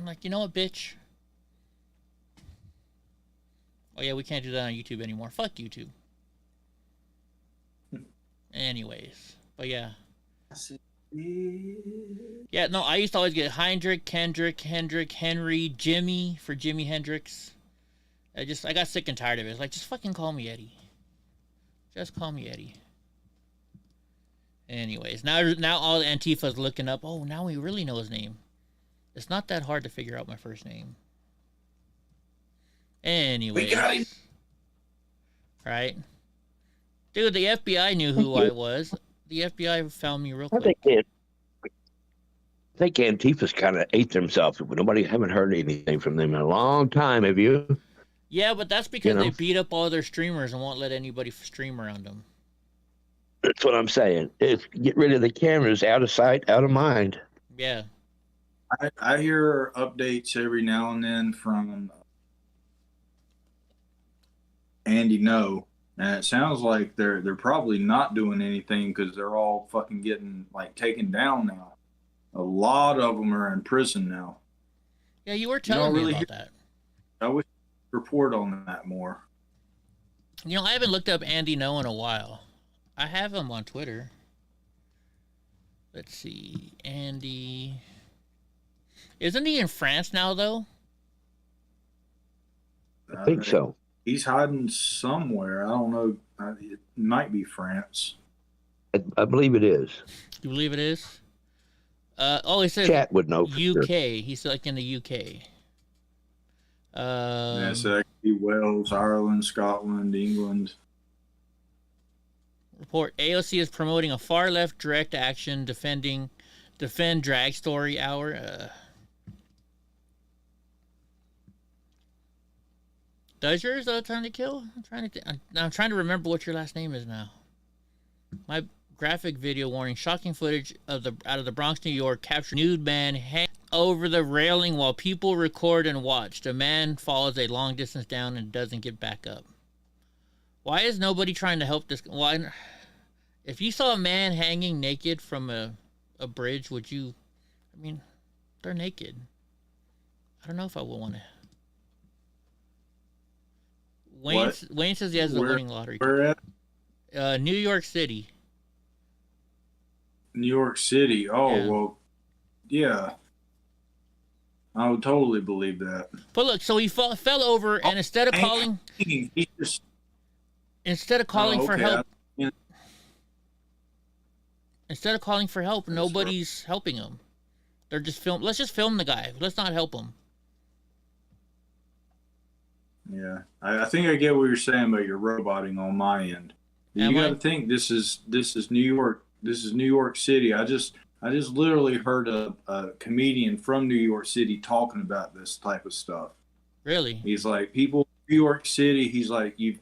like, you know what, bitch? Oh, yeah, we can't do that on YouTube anymore. Fuck YouTube. Anyways. But, yeah. Yeah, no, I used to always get Heinrich, Kendrick, Henry, Jimmy for Jimi Hendrix. I got sick and tired of it. It's like, just fucking call me Eddie. Just call me Eddie. Anyways, now all the Antifa's looking up. Oh, now we really know his name. It's not that hard to figure out my first name. Anyways. We got him. Right? Dude, the FBI knew who I was. The FBI found me real quick. I think Antifa's kind of ate themselves. Haven't heard anything from them in a long time. Have you? Yeah, but that's because they beat up all their streamers and won't let anybody stream around them. That's what I'm saying. Get rid of the cameras, out of sight, out of mind. Yeah. I hear updates every now and then from Andy No, and it sounds like they're probably not doing anything because they're all fucking getting like taken down now. A lot of them are in prison now. Yeah, you were telling me about that. I wish you'd report on that more. You know, I haven't looked up Andy No in a while. I have him on Twitter. Let's see, Andy. Isn't he in France now, though? I think so. He's hiding somewhere. I don't know. It might be France. I believe it is. You believe it is? It says Chat would know. UK. Sure. He's like in the UK. Yeah, so that could be Wales, Ireland, Scotland, England. Report: AOC is promoting a far-left direct action defend drag story hour. Does yours Time to Kill? I'm trying to remember what your last name is now. My graphic video warning: shocking footage out of the Bronx, New York, captured nude man hang over the railing while people record and watch. The man falls a long distance down and doesn't get back up. Why is nobody trying to help this? Why? If you saw a man hanging naked from a bridge, would you? I mean, they're naked. I don't know if I would want to. Wayne says he has the winning lottery. Where at? New York City. New York City. Oh, yeah. Well, yeah. I would totally believe that. But look, so he fell over, and instead of calling for help, instead of calling for help, nobody's helping him. They're just let's just film the guy. Let's not help him. Yeah, I think I get what you're saying about your roboting on my end. You got to think this is New York. This is New York City. I just literally heard a comedian from New York City talking about this type of stuff. Really? He's like, people in New York City. He's like, he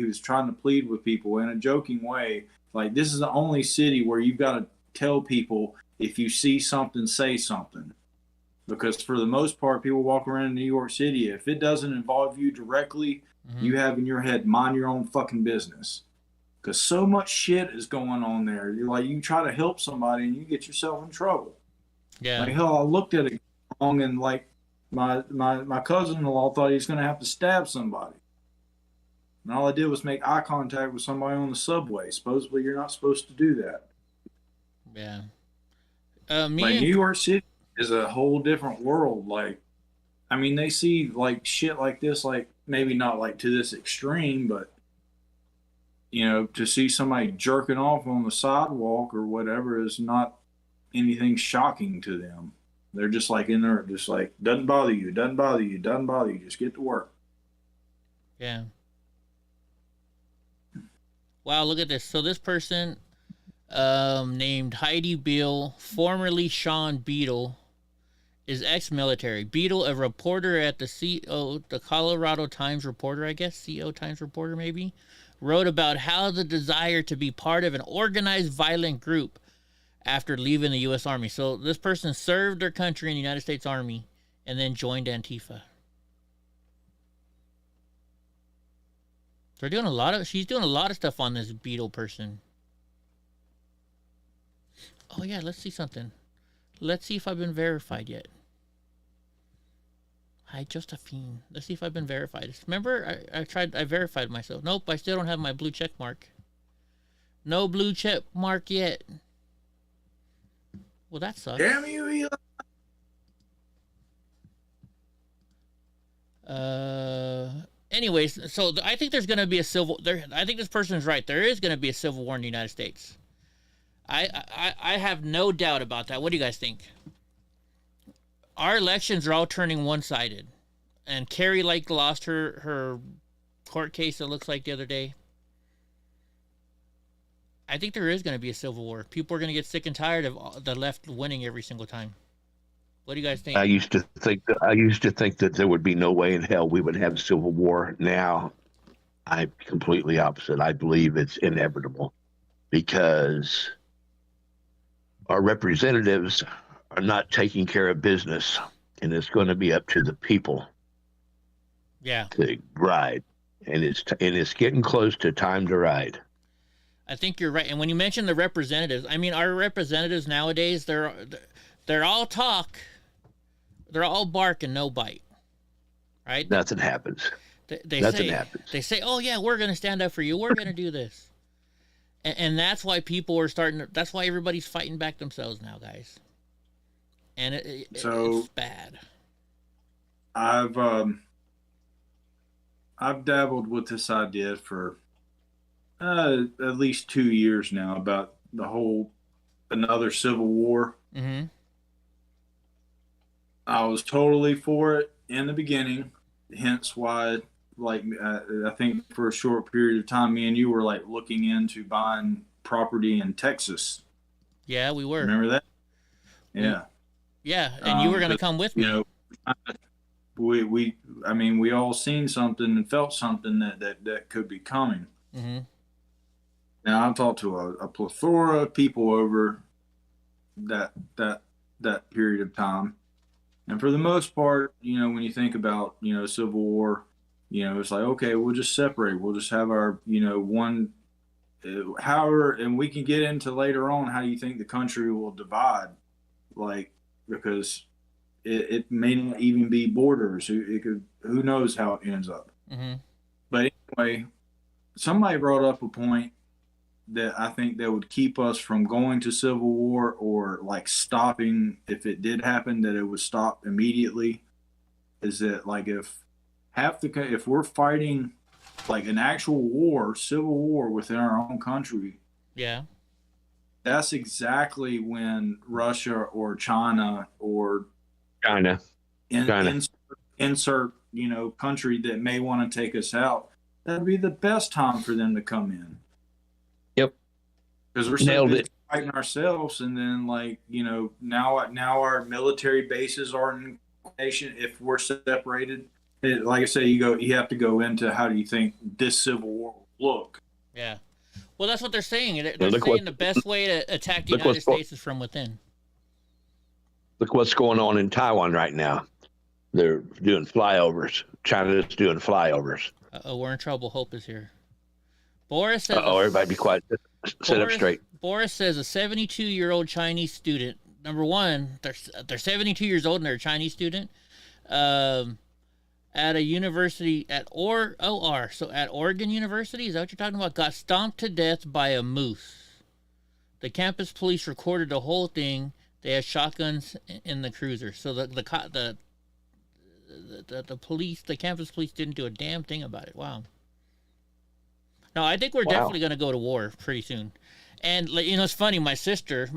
was trying to plead with people in a joking way. Like, this is the only city where you've got to tell people if you see something, say something. Because for the most part, people walk around in New York City. If it doesn't involve you directly, you have in your head, mind your own fucking business. Because so much shit is going on there. You're like, you try to help somebody and you get yourself in trouble. Yeah. Like, hell, I looked at it wrong and like my cousin-in-law thought he was going to have to stab somebody. And all I did was make eye contact with somebody on the subway. Supposedly, you're not supposed to do that. Yeah. New York City is a whole different world. Like, I mean, they see like shit like this, like maybe not like to this extreme, but you know, to see somebody jerking off on the sidewalk or whatever is not anything shocking to them. They're just like in there, just like, doesn't bother you, doesn't bother you, doesn't bother you. Just get to work. Yeah. Wow, look at this. So this person named Heidi Beale, formerly Sean Beadle, is ex-military. Beadle, a reporter at the Colorado Times Reporter, I guess, CO Times Reporter maybe, wrote about how the desire to be part of an organized violent group after leaving the U.S. Army. So this person served their country in the United States Army and then joined Antifa. She's doing a lot of stuff on this Beadle person. Oh yeah, let's see something. Let's see if I've been verified yet. Hi, Josephine. Let's see if I've been verified. Remember, I verified myself. Nope, I still don't have my blue check mark. No blue check mark yet. Well, that sucks. Damn you, Eli. Anyways, so I think there's going to be I think this person's right. There is going to be a civil war in the United States. I have no doubt about that. What do you guys think? Our elections are all turning one-sided. And Kari Lake lost her court case, it looks like, the other day. I think there is going to be a civil war. People are going to get sick and tired of the left winning every single time. What do you guys think? I used to think that there would be no way in hell we would have a civil war. Now, I'm completely opposite. I believe it's inevitable. because our representatives are not taking care of business, and it's going to be up to the people Yeah. to ride. And it's getting close to time to ride. I think you're right. And when you mention the representatives, I mean, our representatives nowadays, they're all talk, they're all bark and no bite, right? Nothing happens. Nothing happens. They say, "Oh yeah, we're going to stand up for you. We're going to do this," and that's why people are starting. That's why everybody's fighting back themselves now, guys. And it's bad. I've dabbled with this idea for at least 2 years now about the whole another civil war. Mm-hmm. I was totally for it in the beginning, hence why, like, I think for a short period of time, me and you were like looking into buying property in Texas. Yeah, we were. Remember that? Yeah. Yeah, and you were going to come with me. You know, we all seen something and felt something that could be coming. Mm-hmm. Now I've talked to a plethora of people over that period of time, and for the most part, you know, when you think about, you know, Civil War, you know, it's like, okay, we'll just separate. We'll just have our, you know, one. However, and we can get into later on how you think the country will divide, like, because it may not even be borders. Who knows how it ends up. Mm-hmm. But anyway, somebody brought up a point that I think that would keep us from going to civil war, or like stopping, if it did happen, that it would stop immediately. Is that, like, if we're fighting like an actual war, civil war within our own country, yeah, that's exactly when Russia or China or insert, you know, country that may want to take us out, that'd be the best time for them to come in. Yep. Because we're so busy fighting ourselves, and then, like, you know, now our military bases are in nation. If we're separated, like I say, you have to go into how do you think this civil war will look. Yeah. Well, that's what they're saying. They're saying the best way to attack the United States is from within. Look what's going on in Taiwan right now. They're doing flyovers. China's doing flyovers. We're in trouble. Hope is here. Boris says. Everybody be quiet. Sit up straight. Boris says a 72-year-old Chinese student. Number one, they're 72 years old and they're a Chinese student. At a university at Oregon University, is that what you're talking about? Got stomped to death by a moose. The campus police recorded the whole thing. They had shotguns in the cruiser. So the police, the campus police, didn't do a damn thing about it. Wow. No, I think we're definitely going to go to war pretty soon. And, you know, it's funny. My sister's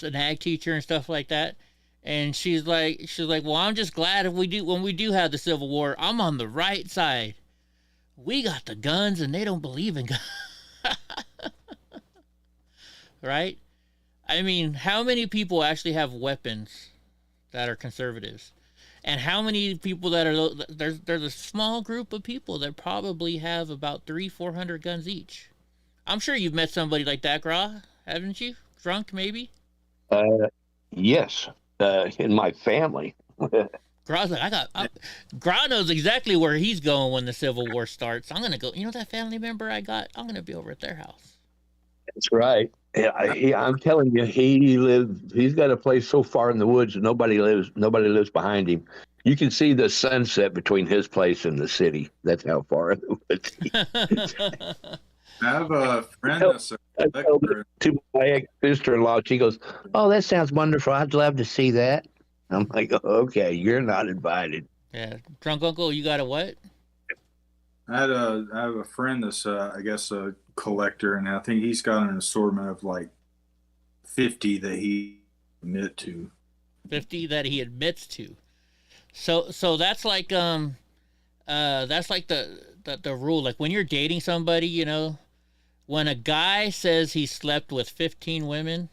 an ag teacher and stuff like that. And she's like, well, I'm just glad when we do have the Civil War, I'm on the right side. We got the guns and they don't believe in guns. Right? I mean, how many people actually have weapons that are conservatives? And how many people that are, there's a small group of people that probably have about 300-400 guns each. I'm sure you've met somebody like that, Gra, haven't you? Drunk, maybe? Yes. In my family. Gra's like, Gra knows exactly where he's going when the Civil War starts. I'm going to go, you know that family member I got? I'm going to be over at their house. That's right. I'm telling you, he's got a place so far in the woods that nobody lives behind him. You can see the sunset between his place and the city. That's how far in the woods. I have a friend that's a collector. To my ex-sister-in-law, she goes, "Oh, that sounds wonderful. I'd love to see that." I'm like, "Okay, you're not invited." Yeah, drunk uncle, you got a what? I have a friend that's I guess a collector, and I think he's got an assortment of like 50 that he admit to. 50 that he admits to. So that's like the rule. Like when you're dating somebody, you know, when a guy says he slept with 15 women,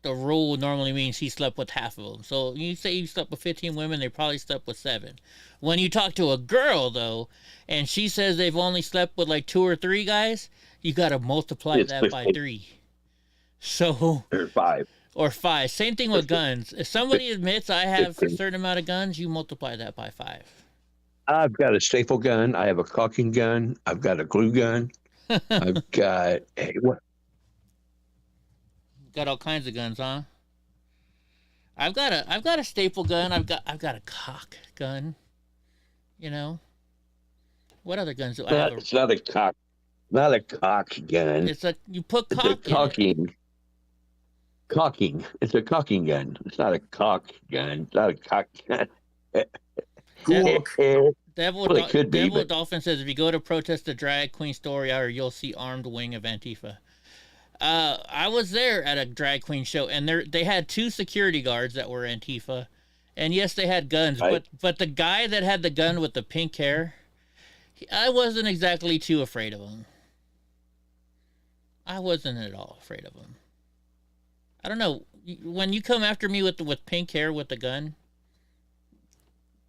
the rule normally means he slept with half of them. So you say you slept with 15 women, they probably slept with 7. When you talk to a girl, though, and she says they've only slept with like 2 or 3 guys, you got to multiply that by 3. So Or 5. or 5. Same thing with guns. If somebody admits I have a certain amount of guns, you multiply that by 5. I've got a staple gun. I have a caulking gun. I've got a glue gun. I've got Got all kinds of guns, huh? I've got a staple gun. I've got a cock gun. You know. What other guns do I have? It's not a cock gun. It's you put cock It's a caulking. in it. Caulking. It's a caulking gun. It's not a cock gun. It's not a cock gun. Devil Dolphin says if you go to protest the drag queen story hour, you'll see armed wing of Antifa. I was there at a drag queen show, and they had 2 security guards that were Antifa, and yes, they had guns, right. but the guy that had the gun with the pink hair, I wasn't exactly too afraid of him. I wasn't at all afraid of him. I don't know, when you come after me with pink hair with the gun,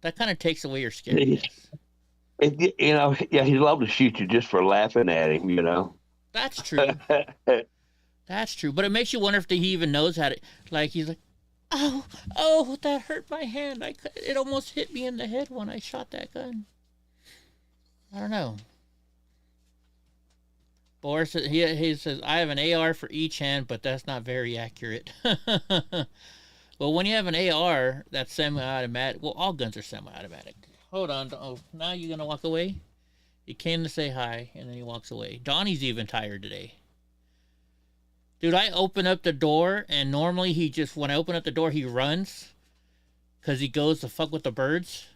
that kind of takes away your scariness. You know, yeah, he'd love to shoot you just for laughing at him, you know. That's true. That's true. But it makes you wonder if he even knows how to, like, he's like, oh, that hurt my hand. It almost hit me in the head when I shot that gun. I don't know. Boris, he says, I have an AR for each hand, but that's not very accurate. Well, when you have an AR that's semi-automatic, well, all guns are semi-automatic. Hold on. Oh, now you're going to walk away? He came to say hi, and then he walks away. Donnie's even tired today. Dude, I open up the door, and normally when I open up the door, he runs because he goes to fuck with the birds.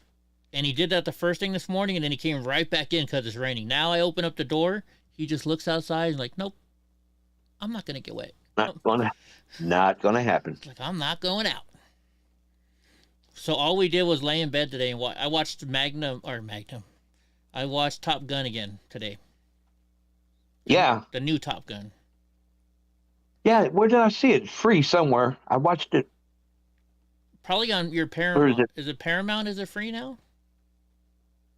And he did that the first thing this morning, and then he came right back in because it's raining. Now I open up the door, he just looks outside and like, nope, I'm not going to get wet. Not gonna happen. Like, I'm not going out. So all we did was lay in bed today, and I watched Magnum. I watched Top Gun again today. Yeah. The new Top Gun. Yeah, where did I see it? Free somewhere. I watched it. Probably on your Paramount. Where is it? Is it Paramount? Is it free now?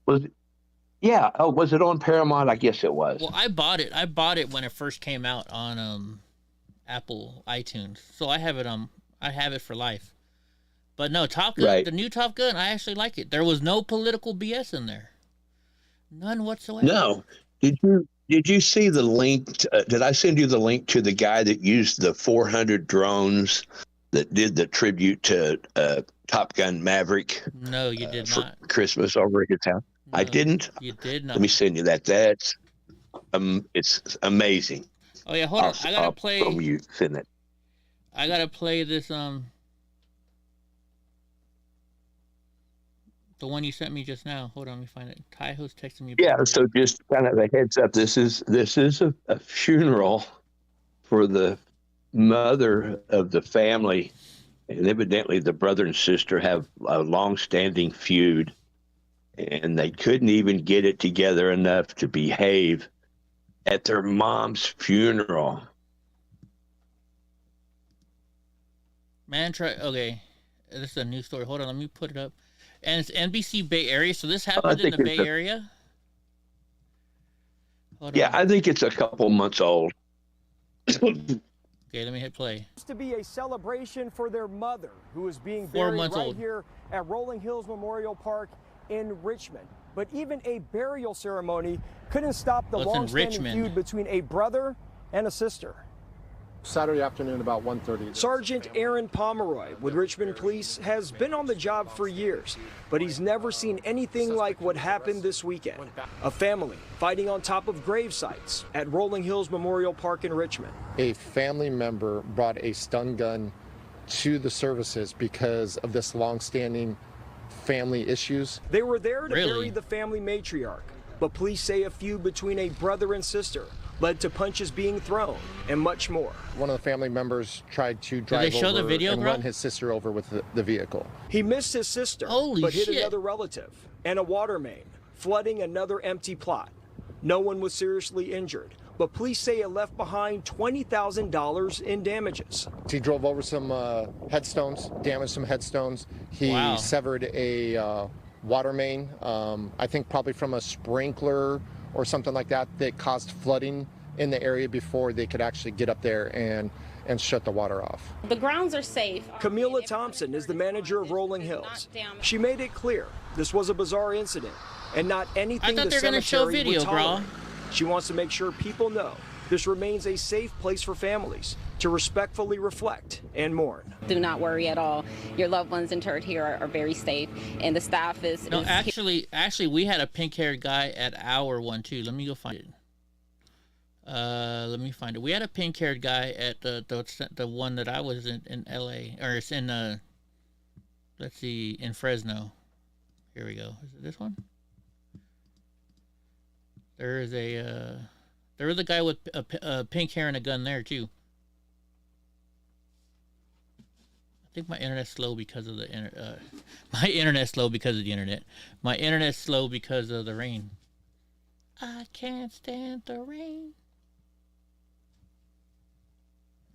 Was it? Yeah. Oh, was it on Paramount? I guess it was. Well, I bought it. I bought it when it first came out on Apple iTunes. So I have it for life. But no, Top Gun, right. The new Top Gun, I actually like it. There was no political BS in there. None whatsoever. No. Did you see the link? Did I send you the link to the guy that used the 400 drones that did the tribute to Top Gun Maverick? No, you did for not. Christmas over at his house. No, I didn't. You did not. Let me send you that. That's it's amazing. Oh yeah, hold on. I gotta play. You send it. I gotta play this. The one you sent me just now. Hold on, let me find it. Taiho's texting me. Yeah, so just kind of a heads up. This is a funeral for the mother of the family, and evidently the brother and sister have a long-standing feud, and they couldn't even get it together enough to behave at their mom's funeral. Man, okay. This is a new story. Hold on, let me put it up. And it's NBC Bay Area, so this happened in the Bay Area? Yeah, I think it's a couple months old. Okay, let me hit play. To be a celebration for their mother, who is being buried right here at Rolling Hills Memorial Park in Richmond. But even a burial ceremony couldn't stop the long-standing feud between a brother and a sister. Saturday afternoon about 1:30. Sergeant Aaron Pomeroy with Richmond Police has been on the job for years, but he's never seen anything like what happened this weekend. A family fighting on top of grave sites at Rolling Hills Memorial Park in Richmond. A family member brought a stun gun to the services because of this long-standing family issues. They were there to bury the family matriarch, but police say a feud between a brother and sister led to punches being thrown and much more. One of the family members tried to drive over and run his sister over with the vehicle. He missed his sister, but hit another relative, and a water main, flooding another empty plot. No one was seriously injured, but police say it left behind $20,000 in damages. He drove over some headstones, damaged some headstones. He severed a water main, I think probably from a sprinkler or something like that, that caused flooding in the area before they could actually get up there and shut the water off. The grounds are safe. Camila Thompson is the manager of Rolling Hills. She made it clear this was a bizarre incident and not anything the cemetery would tolerate. She wants to make sure people know this remains a safe place for families to respectfully reflect and mourn. Do not worry at all. Your loved ones interred here are very safe, and the staff is... No, actually, we had a pink-haired guy at our one, too. Let me go find it. Let me find it. We had a pink-haired guy at the one that I was in L.A. Or it's in, let's see, in Fresno. Here we go. Is it this one? There is a guy with a pink hair and a gun there, too. I think my internet's slow because of the internet. My internet's slow because of the internet. My internet's slow because of the rain. I can't stand the rain.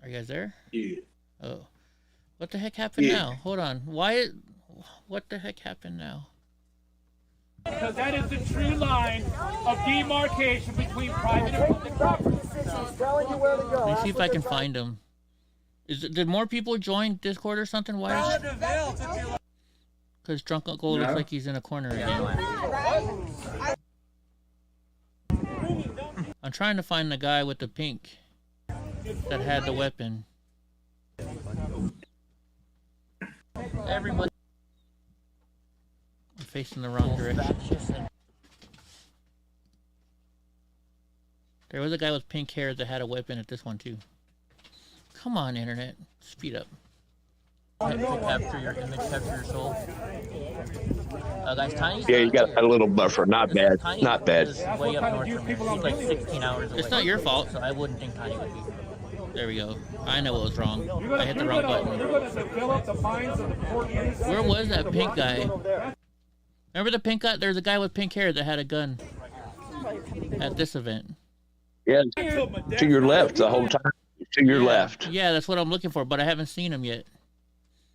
Are you guys there? Yeah. Oh. What the heck happened now? Hold on. What the heck happened now? Because that is the true line of demarcation between private and public property. Let me see if I can find him. Did more people join Discord or something? Why? Because Drunk Uncle looks like he's in a corner again. I'm trying to find the guy with the pink that had the weapon. Everybody. I'm facing the wrong direction. There was a guy with pink hair that had a weapon at this one too. Come on, internet, speed up. Capture your image, capture your soul. Guys, Tiny's you got a little buffer. Not bad. Not bad. Way up north from here. He's like 16 hours away. It's not your fault, so I wouldn't think Tiny would be. There we go. I know what was wrong. I hit the wrong button. Where was that pink guy? Remember the pink guy? There's a guy with pink hair that had a gun at this event. Yeah, to your left the whole time. To your left. Yeah, that's what I'm looking for, but I haven't seen him yet.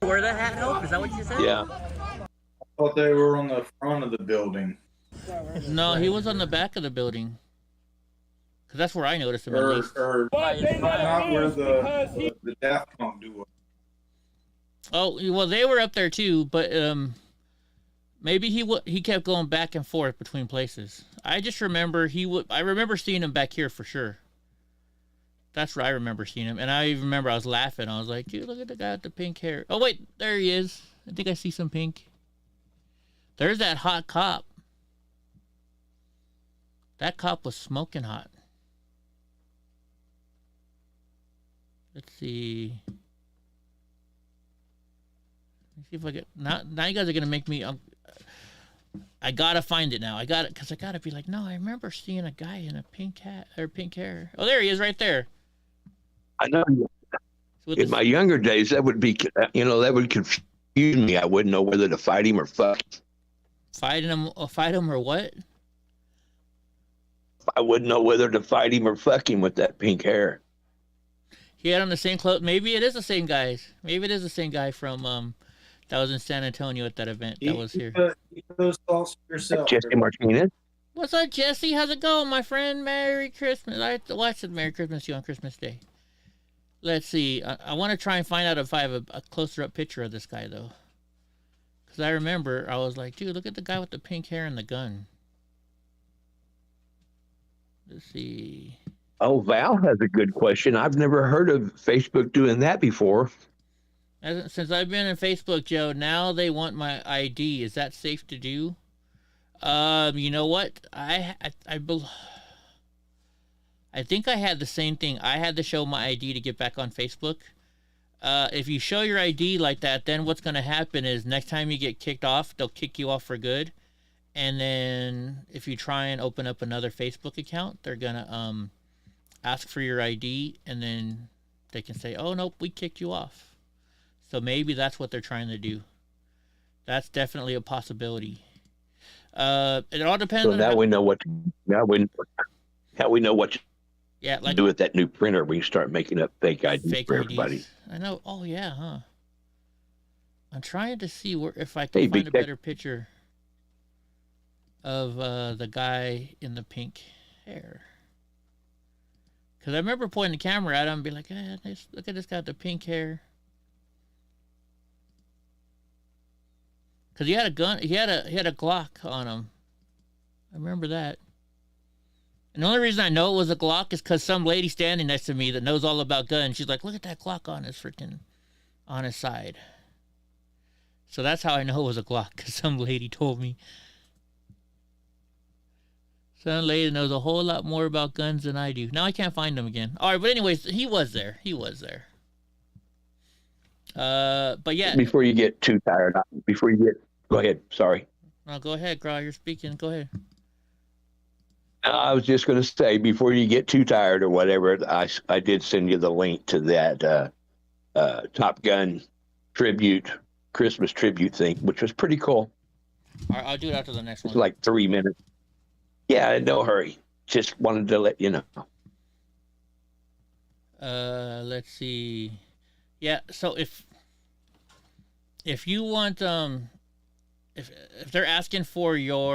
Where the hat help? Is that what you said? Yeah. I thought they were on the front of the building. No, he was on the back of the building. Because that's where I noticed him at least. Or not where the Daft Punk duo. Oh, well, they were up there too, but maybe he kept going back and forth between places. I just remember I remember seeing him back here for sure. That's where I remember seeing him. And I even remember I was laughing. I was like, dude, look at the guy with the pink hair. Oh, wait, there he is. I think I see some pink. There's that hot cop. That cop was smoking hot. Let's see. Let's see if I get... Now you guys are going to make me... I gotta find it now. Because I gotta be like, no, I remember seeing a guy in a pink hat or pink hair. Oh, there he is, right there. I know. In my younger days, that would be, that would confuse me. I wouldn't know whether to fight him or fuck. Fight him or what? I wouldn't know whether to fight him or fuck him with that pink hair. He had on the same clothes. Maybe it is the same guys. Maybe it is the same guy from that was in San Antonio at that event that was here. Jesse Martinez. What's up, Jesse? How's it going, my friend? Merry Christmas. I said Merry Christmas to you on Christmas Day. Let's see. I want to try and find out if I have a closer up picture of this guy, though. Because I remember I was like, dude, look at the guy with the pink hair and the gun. Let's see. Oh, Val has a good question. I've never heard of Facebook doing that before. Since I've been in Facebook, Joe, now they want my ID. Is that safe to do? You know what? I think I had the same thing. I had to show my ID to get back on Facebook. If you show your ID like that, then what's going to happen is next time you get kicked off, they'll kick you off for good. And then if you try and open up another Facebook account, they're going to ask for your ID, and then they can say, oh, nope, we kicked you off. So maybe that's what they're trying to do. That's definitely a possibility. It all depends. So now we know what. Now we know what to do with that new printer. We start making up fake IDs for everybody. IDs. I know. Oh yeah, huh? I'm trying to see if I can find a better picture of the guy in the pink hair. Because I remember pointing the camera at him and be like, look at this guy with the pink hair. Because he had a gun. He had a Glock on him. I remember that. And the only reason I know it was a Glock is because some lady standing next to me that knows all about guns, she's like, look at that Glock on his side. So that's how I know it was a Glock, because some lady told me. Some lady knows a whole lot more about guns than I do. Now I can't find him again. All right, but anyways, he was there. But yeah. Before you get too tired, go ahead. Sorry. No, go ahead, Gra. You're speaking. Go ahead. I was just going to say, before you get too tired or whatever, I did send you the link to that Top Gun Christmas tribute thing, which was pretty cool. All right, I'll do it after the next one. It's like 3 minutes. Yeah, no hurry. Just wanted to let you know. Let's see. Yeah, so if you want if they're asking for your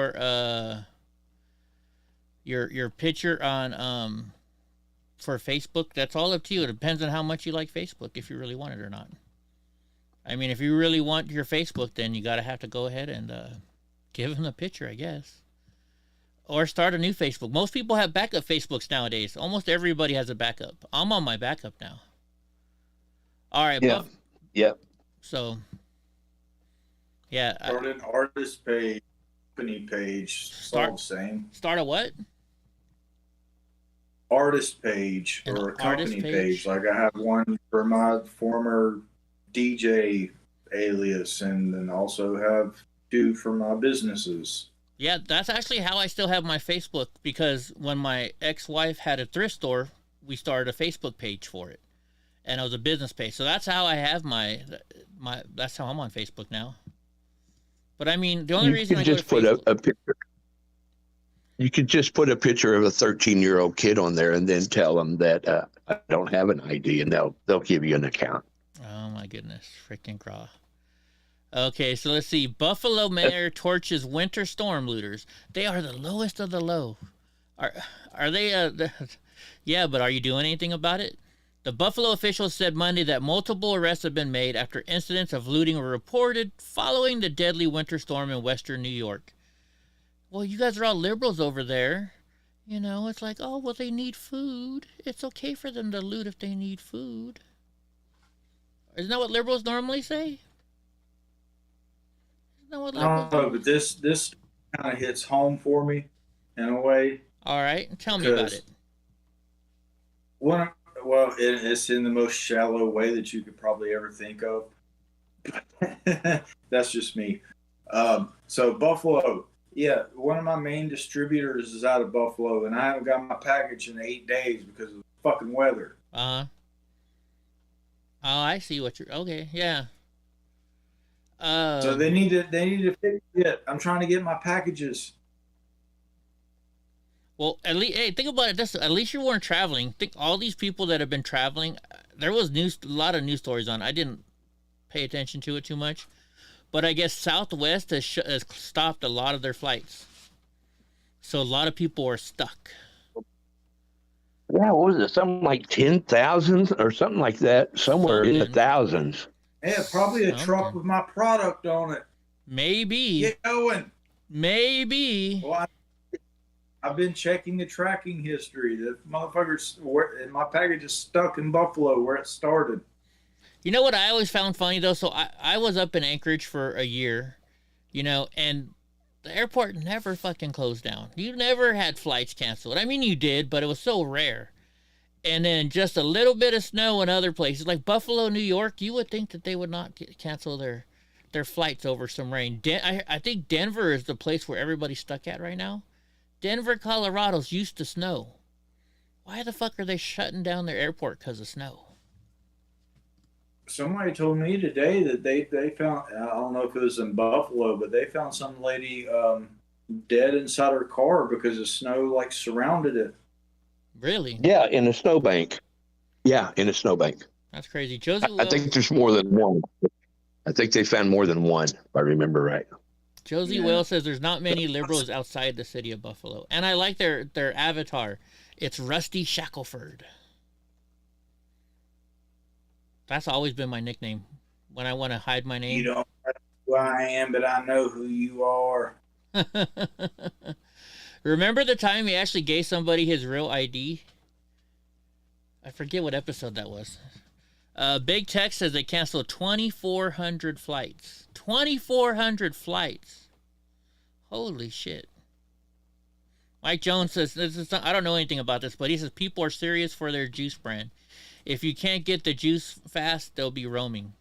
picture on for Facebook, that's all up to you. It depends on how much you like Facebook, if you really want it or not. I mean, if you really want your Facebook, then you have to go ahead and give them the picture, I guess. Or start a new Facebook. Most people have backup Facebooks nowadays. Almost everybody has a backup. I'm on my backup now. All right. Yeah. Yep. So, yeah. Start an artist page, company page. All the same. Start a what? Artist page or a company page. Like I have one for my former DJ alias, and then also have two for my businesses. Yeah, that's actually how I still have my Facebook, because when my ex-wife had a thrift store, we started a Facebook page for it, and it was a business page. So that's how I have my that's how I'm on Facebook now. But I mean, the only reason I just put a picture. You could just put a picture of a 13-year-old kid on there, and then tell them that I don't have an ID, and they'll give you an account. Oh my goodness, freaking craw. Okay, so let's see. Buffalo mayor torches winter storm looters. They are the lowest of the low. Are they? Yeah, but are you doing anything about it? The Buffalo officials said Monday that multiple arrests have been made after incidents of looting were reported following the deadly winter storm in western New York. Well, you guys are all liberals over there. You know, it's like, oh, well, they need food. It's okay for them to loot if they need food. Isn't that what liberals normally say? I don't know, but this kind of hits home for me in a way. All right, tell me about it. It's in the most shallow way that you could probably ever think of. That's just me. So Buffalo, yeah, one of my main distributors is out of Buffalo, and I haven't got my package in 8 days because of the fucking weather. Oh, I see what you're. Okay, yeah. So they need to fix it. I'm trying to get my packages. Well, at least, hey, think about it. At least you weren't traveling. Think all these people that have been traveling. There was a lot of news stories on. I didn't pay attention to it too much, but I guess Southwest has stopped a lot of their flights. So a lot of people are stuck. Yeah, what was it? Something like 10,000 or something like that. Somewhere in the thousands. Yeah, probably a truck with my product on it. Maybe. Get going. Maybe. Well, I've been checking the tracking history. The motherfuckers, my package is stuck in Buffalo where it started. You know what I always found funny, though? So I was up in Anchorage for a year, you know, and the airport never fucking closed down. You never had flights canceled. I mean, you did, but it was so rare. And then just a little bit of snow in other places, like Buffalo, New York, you would think that they would not cancel their flights over some rain. I think Denver is the place where everybody's stuck at right now. Denver, Colorado's used to snow. Why the fuck are they shutting down their airport because of snow? Somebody told me today that they found, I don't know if it was in Buffalo, but they found some lady dead inside her car because the snow like surrounded it. Really? Yeah, in a snowbank. That's crazy. Josie, I think there's more than one. I think they found more than one, if I remember right. Josie Whale says there's not many liberals outside the city of Buffalo. And I like their avatar. It's Rusty Shackelford. That's always been my nickname when I want to hide my name. You don't know who I am, but I know who you are. Remember the time he actually gave somebody his real ID? I forget what episode that was. Big Tech says they canceled 2,400 flights. 2,400 flights. Holy shit. Mike Jones says, I don't know anything about this, but he says people are serious for their juice brand. If you can't get the juice fast, they'll be roaming.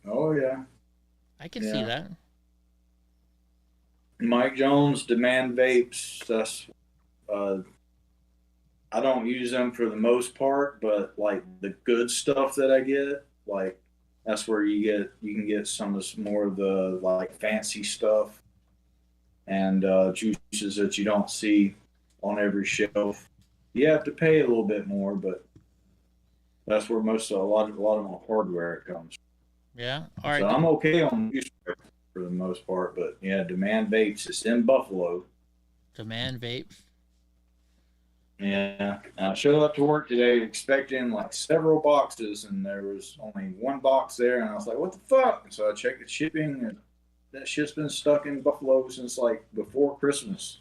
Oh, yeah. I can see that. Mike Jones, Demand Vapes. That's, I don't use them for the most part, but like the good stuff that I get, like that's where you can get some more of the like fancy stuff and juices that you don't see on every shelf. You have to pay a little bit more, but that's where a lot of my hardware comes from. Yeah. All right. So I'm okay on juice for the most part, but yeah, Demand Vapes. It's in Buffalo. Demand Vapes. Yeah, I showed up to work today expecting like several boxes, and there was only one box there, and I was like, "What the fuck?" And so I checked the shipping, and that shit's been stuck in Buffalo since like before Christmas.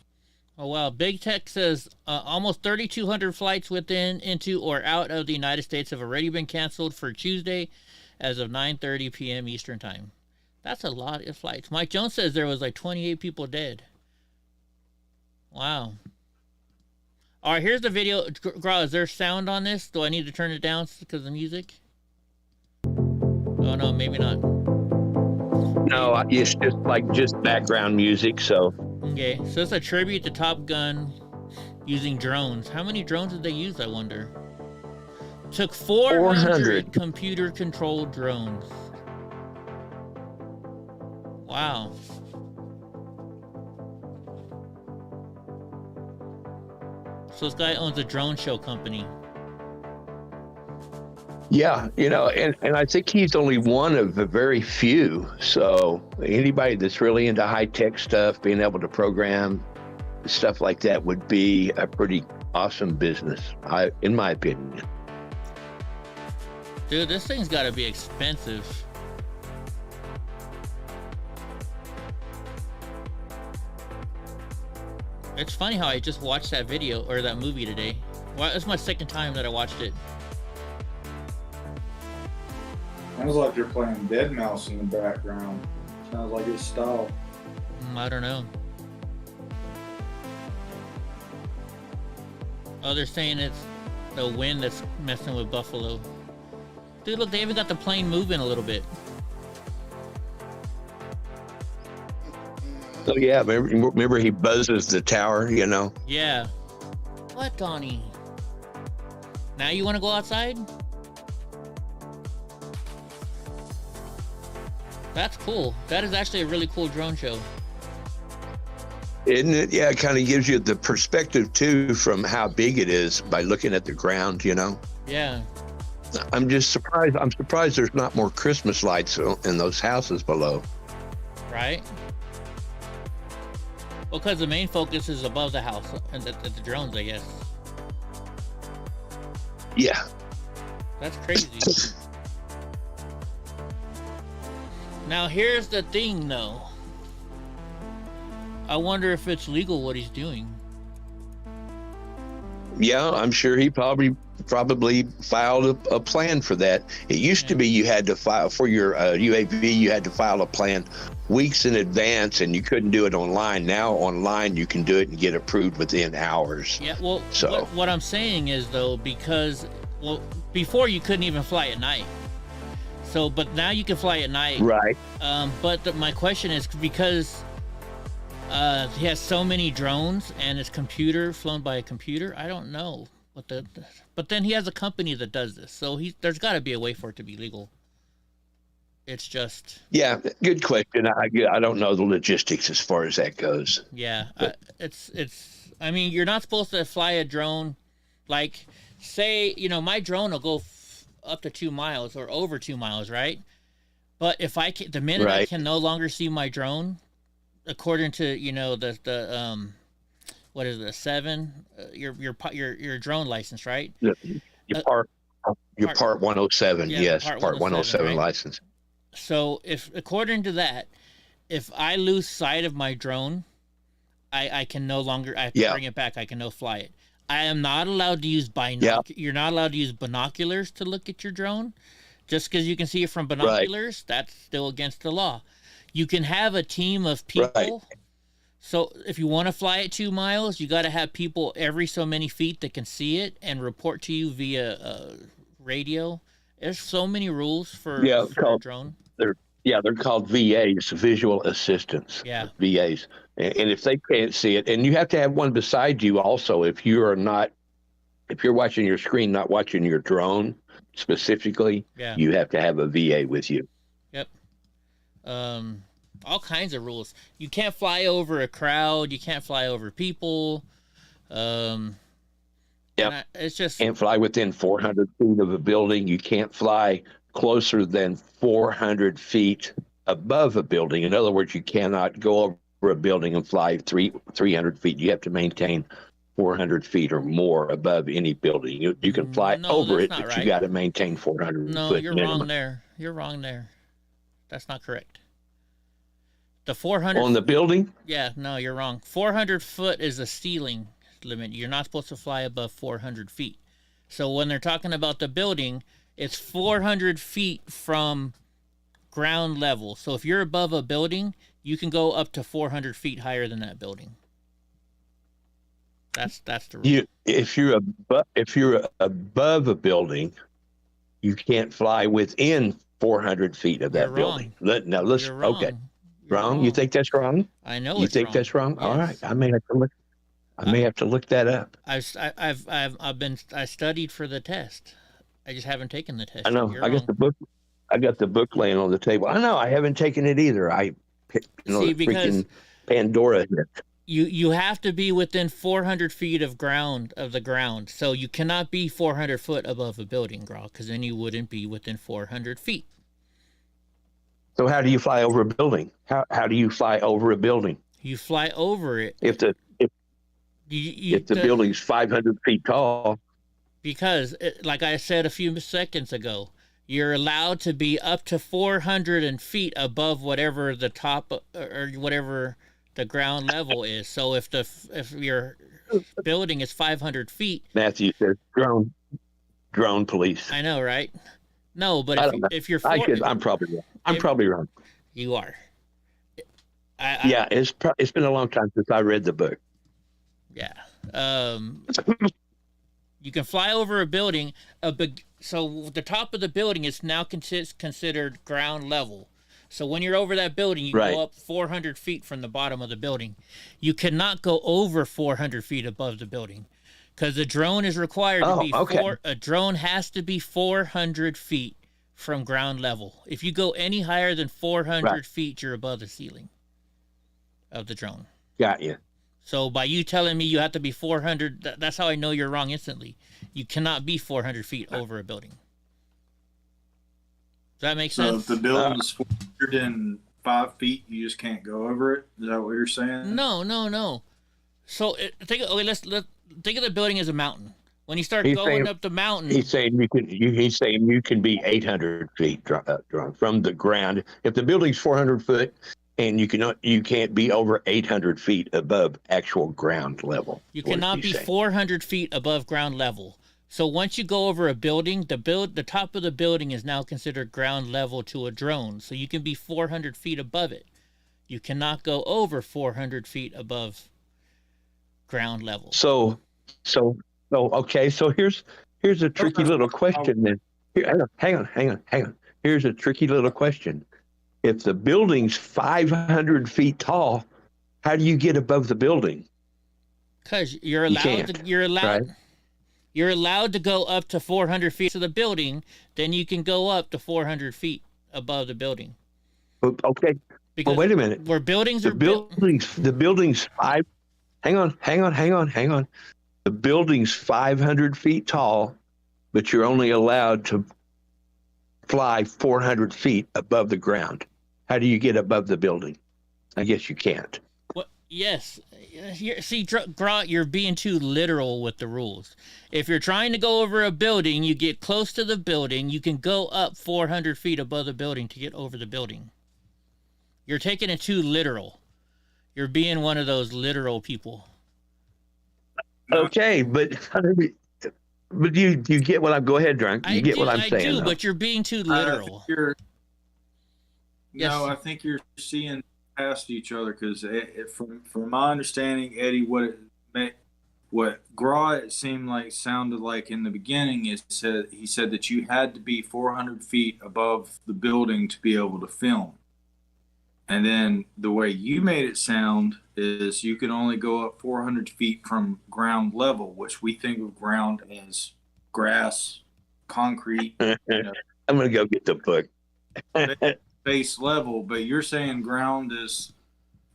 Oh wow! Big Tech says almost 3,200 flights within, into, or out of the United States have already been canceled for Tuesday, as of 9:30 p.m. Eastern Time. That's a lot of flights. Mike Jones says there was like 28 people dead. Wow. All right, here's the video. Gra, is there sound on this? Do I need to turn it down because of the music? Oh, no, maybe not. No, it's just background music, so. Okay, so it's a tribute to Top Gun using drones. How many drones did they use, I wonder? Took 400 computer-controlled drones. Wow. So this guy owns a drone show company. Yeah, and I think he's only one of the very few. So anybody that's really into high-tech stuff, being able to program stuff like that would be a pretty awesome business, in my opinion. Dude, this thing's got to be expensive. It's funny how I just watched that video or that movie today. Well, it's my second time that I watched it. Sounds like you're playing Dead Mouse in the background. Sounds like his style. I don't know. Oh, they're saying it's the wind that's messing with Buffalo. Dude, look, they even got the plane moving a little bit. So yeah, remember he buzzes the tower, Yeah. What, Donnie? Now you want to go outside? That's cool. That is actually a really cool drone show. Isn't it? Yeah, it kind of gives you the perspective too from how big it is by looking at the ground, Yeah. I'm just surprised. I'm surprised there's not more Christmas lights in those houses below. Right? Well, because the main focus is above the house and the drones, I guess. Yeah. That's crazy. Now, here's the thing, though. I wonder if it's legal what he's doing. Yeah, I'm sure he probably filed a plan for that. It used to be you had to file for your UAV. You had to file a plan weeks in advance, and you couldn't do it online. Now online you can do it and get approved within hours. Yeah. Well, so what I'm saying is though, because before you couldn't even fly at night. So, but now you can fly at night. Right. But my question is because he has so many drones and it's flown by a computer. I don't know. But then he has a company that does this, so there's got to be a way for it to be legal. It's just. Yeah, good question. I don't know the logistics as far as that goes. Yeah, it's. I mean, you're not supposed to fly a drone, like say my drone will go up to 2 miles or over 2 miles, right? But if the minute I Right. can no longer see my drone, according to the what is it, 7, your drone license, right? Your part 107, yeah, yes, part part 107 right? license. So if according to that, if I lose sight of my drone, I can no longer, I have to bring it back. I can no fly it. I am not allowed to use You're not allowed to use binoculars to look at your drone. Just because you can see it from binoculars, that's still against the law. You can have a team of people. Right. So if you want to fly at 2 miles, you got to have people every so many feet that can see it and report to you via radio. There's so many rules for a drone. They're called VAs, visual assistants. Yeah. VAs. And if they can't see it, and you have to have one beside you also if you're watching your screen, not watching your drone specifically, you have to have a VA with you. Yep. All kinds of rules. You can't fly over a crowd. You can't fly over people. It's just can't fly within 400 feet of a building. You can't fly closer than 400 feet above a building. In other words, you cannot go over a building and fly 300 feet. You have to maintain 400 feet or more above any building. You can fly over it, but you got to maintain 400 foot. No, you're minimum. wrong there. You're wrong there. That's not correct. The 400 on the building? Yeah, no, you're wrong. 400 foot is a ceiling limit. You're not supposed to fly above 400 feet. So when they're talking about the building, it's 400 feet from ground level. So if you're above a building, you can go up to 400 feet higher than that building. That's the rule. If you're above a building, you can't fly within 400 feet of that You're building. Wrong. Now listen. You're wrong. Okay. You're wrong? You think that's wrong? I know you it's think wrong. that's wrong? Yes. All right. I may have to look. I may have to look that up. I studied for the test. I just haven't taken the test. I know. You're I got wrong. the book. I got the book laying on the table. I know. I haven't taken it either. See, because freaking Pandora hit. You have to be within 400 feet of the ground. So you cannot be 400 foot above a building, Grog, because then you wouldn't be within 400 feet. So how do you fly over a building? How do you fly over a building? You fly over it. If the building's 500 feet tall. Because, like I said a few seconds ago, you're allowed to be up to 400 feet above whatever the top or whatever the ground level is. So if your building is 500 feet, Matthew says drone police. I know, right? No, but if you're, I'm probably wrong. I'm probably wrong. You are. Yeah, it's been a long time since I read the book. Yeah. You can fly over a building. So the top of the building is now considered ground level. So when you're over that building, you go up 400 feet from the bottom of the building. You cannot go over 400 feet above the building because the drone is required to be a drone has to be 400 feet from ground level. If you go any higher than 400 feet, you're above the ceiling of the drone. Got you. So by you telling me you have to be 400, that's how I know you're wrong instantly. You cannot be 400 feet over a building. Does that make sense? So if the building is 405 feet, you just can't go over it? Is that what you're saying? No. So think of the building as a mountain. When you start going up the mountain, he's saying you can be 800 feet from the ground. If the building's 400 foot, and you can't be over 800 feet above actual ground level. You cannot be 400 feet above ground level. So once you go over a building, the top of the building is now considered ground level to a drone. So you can be 400 feet above it. You cannot go over 400 feet above ground level. So okay. So here's a tricky little question then. Hang on. Here's a tricky little question. If the building's 500 feet tall, how do you get above the building? Because you're allowed to go up to 400 feet of the building. Then you can go up to 400 feet above the building. Okay. Well, wait a minute. Where buildings the building's five. Hang on. The building's 500 feet tall, but you're only allowed to fly 400 feet above the ground. How do you get above the building? I guess you can't. Well, yes. See, Grot, you're being too literal with the rules. If you're trying to go over a building, you get close to the building, you can go up 400 feet above the building to get over the building. You're taking it too literal. You're being one of those literal people. Okay, but you get what I'm. Go ahead, Drunk. You get what I'm saying. I do, though. but you're being too literal. No, I think you're seeing past each other because from my understanding, Eddie, what Grot sounded like in the beginning is he said that you had to be 400 feet above the building to be able to film. And then the way you made it sound is you can only go up 400 feet from ground level, which we think of ground as grass, concrete. I'm going to go get the book. Base level, but you're saying ground is.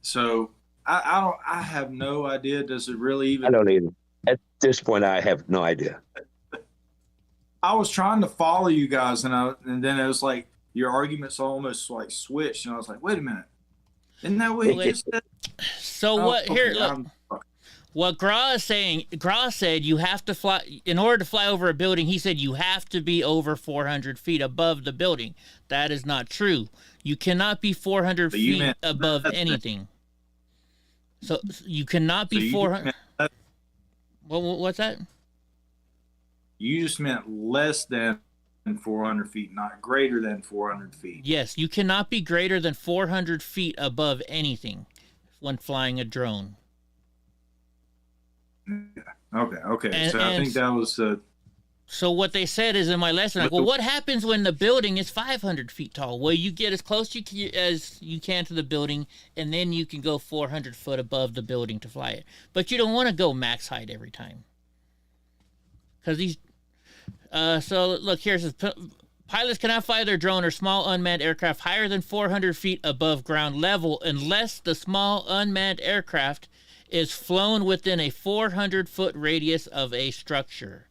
So I have no idea. Does it really even? I don't either. At this point, I have no idea. I was trying to follow you guys, and then it was like your arguments almost like switched, and I was like, wait a minute, isn't that what he just said? So what? Here, look. What Gra is saying, Gra said you have to fly, in order to fly over a building, he said you have to be over 400 feet above the building. That is not true. You cannot be 400 feet above anything. So you cannot be 400. What's that? You just meant less than 400 feet, not greater than 400 feet. Yes, you cannot be greater than 400 feet above anything when flying a drone. Okay. I think that was the. So what they said is in my lesson, like, well, what happens when the building is 500 feet tall? Well, you get as close as you can to the building, and then you can go 400 foot above the building to fly it. But you don't want to go max height every time. Because these... so, look, here it says, pilots cannot fly their drone or small unmanned aircraft higher than 400 feet above ground level unless the small unmanned aircraft is flown within a 400-foot radius of a structure.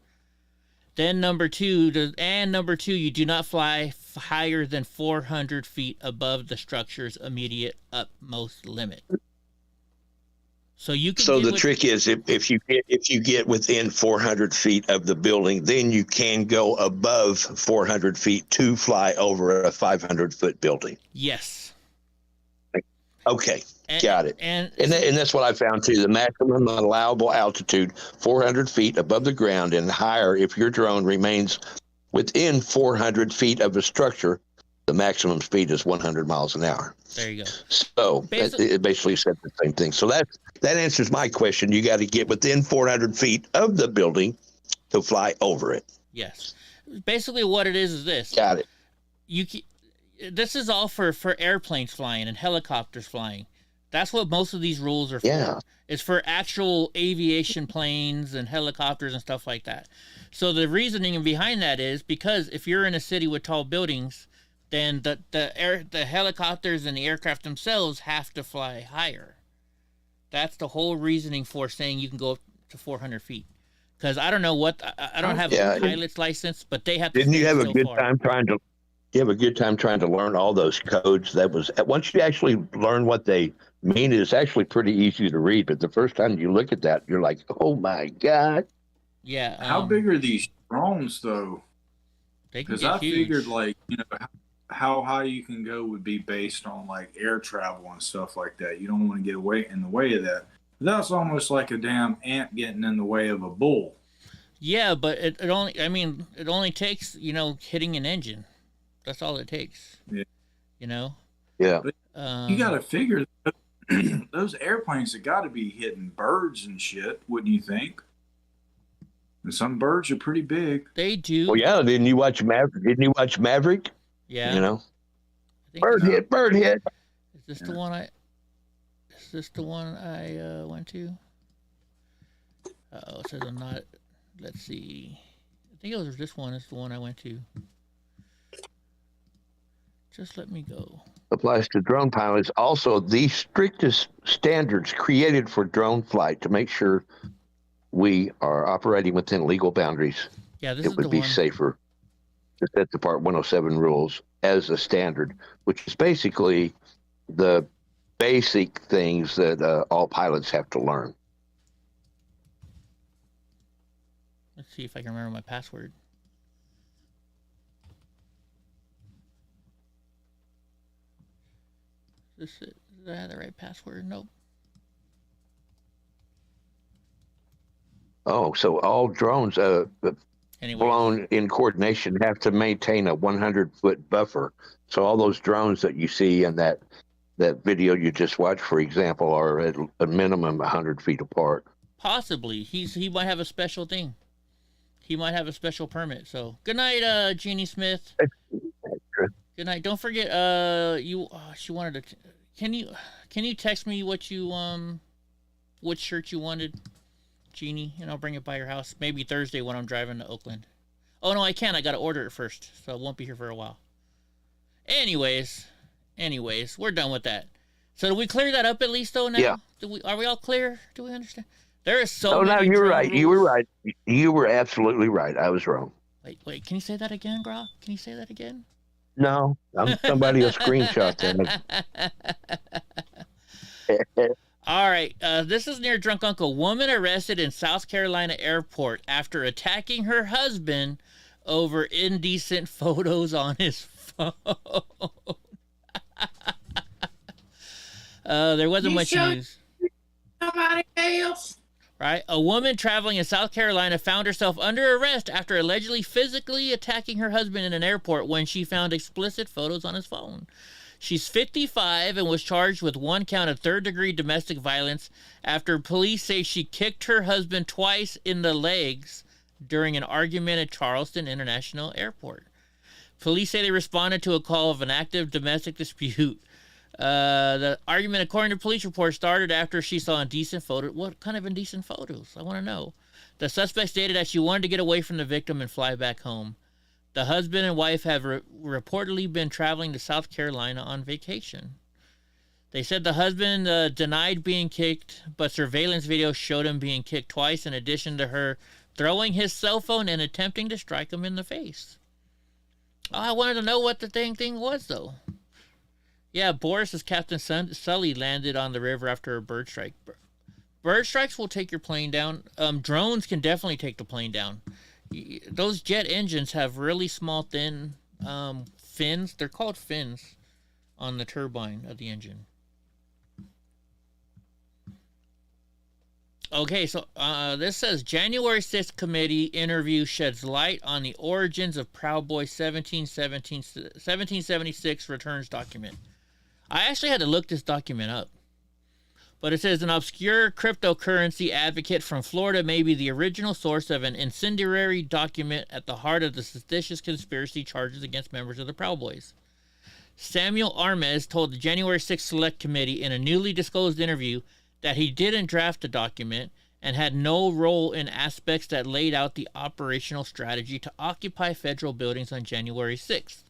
Then number two, you do not fly higher than 400 feet above the structure's immediate utmost limit. So you can. So the trick is if you get within 400 feet of the building, then you can go above 400 feet to fly over a 500-foot building. Yes. Okay. Got it. And that's what I found too. The maximum allowable altitude, 400 feet above the ground and higher if your drone remains within 400 feet of a structure, the maximum speed is 100 miles an hour. There you go. So it basically said the same thing. So that answers my question. You got to get within 400 feet of the building to fly over it. Yes. Basically what it is this. Got it. This is all for airplanes flying and helicopters flying. That's what most of these rules are for. Yeah. It's for actual aviation planes and helicopters and stuff like that. So the reasoning behind that is because if you're in a city with tall buildings, then the helicopters and the aircraft themselves have to fly higher. That's the whole reasoning for saying you can go up to 400 feet. Because I don't know I don't have a pilot's license, but they have to. Didn't you have a good time trying to? You have a good time trying to learn all those codes. That was once you actually learn what they mean, it's actually pretty easy to read. But the first time you look at that, you're like, "Oh my god!" Yeah. How big are these drones, though? Because I figured, how high you can go would be based on air travel and stuff like that. You don't want to get in the way of that. That's almost like a damn ant getting in the way of a bull. Yeah, but it only takes hitting an engine. That's all it takes. Yeah. Yeah. But you got to figure those airplanes have got to be hitting birds and shit, wouldn't you think? And some birds are pretty big. They do. Well, yeah. Didn't you watch Maverick? Yeah. Bird hit. Is this the one I went to? It says I'm not. Let's see. I think it was this one. Is the one I went to. Just let me go. Applies to drone pilots. Also, the strictest standards created for drone flight to make sure we are operating within legal boundaries. Yeah, this it is would the be one. safer. to set the Part 107 rules as a standard, which is basically the basic things that all pilots have to learn. Let's see if I can remember my password. Is that the right password? Nope. Oh, so all drones blown in coordination have to maintain a 100-foot buffer. So all those drones that you see in that video you just watched, for example, are at a minimum 100 feet apart. Possibly. He might have a special thing. He might have a special permit. So good night, Jeannie Smith. Good night. Don't forget, she wanted to. Can you text me what shirt you wanted, Jeannie, and I'll bring it by your house. Maybe Thursday when I'm driving to Oakland. Oh no, I can't. I gotta order it first, so it won't be here for a while. Anyways, we're done with that. So do we clear that up at least though now? Yeah. Are we all clear? Do we understand? There is so many. No, you're right. rules. You were right. You were absolutely right. I was wrong. Wait. Can you say that again, Grok? Can you say that again? No, somebody will screenshot that. All right. This is near Drunk Uncle. Woman arrested in South Carolina airport after attacking her husband over indecent photos on his phone. There wasn't much news. Somebody else. Right? A woman traveling in South Carolina found herself under arrest after allegedly physically attacking her husband in an airport when she found explicit photos on his phone. She's 55 and was charged with 1 count of third-degree domestic violence after police say she kicked her husband twice in the legs during an argument at Charleston International Airport. Police say they responded to a call of an active domestic dispute. The argument, according to police reports, started after she saw indecent photos. What kind of indecent photos? I want to know. The suspect stated that she wanted to get away from the victim and fly back home. The husband and wife have reportedly been traveling to South Carolina on vacation. They said the husband denied being kicked, but surveillance video showed him being kicked twice in addition to her throwing his cell phone and attempting to strike him in the face. Oh, I wanted to know what the thing was, though. Yeah, Boris's Captain Sully landed on the river after a bird strike. Bird strikes will take your plane down. Drones can definitely take the plane down. Those jet engines have really small, thin fins. They're called fins on the turbine of the engine. Okay, so this says January 6th committee interview sheds light on the origins of Proud Boy 1776 returns document. I actually had to look this document up. But it says an obscure cryptocurrency advocate from Florida may be the original source of an incendiary document at the heart of the seditious conspiracy charges against members of the Proud Boys. Samuel Armes told the January 6th Select Committee in a newly disclosed interview that he didn't draft the document and had no role in aspects that laid out the operational strategy to occupy federal buildings on January 6th.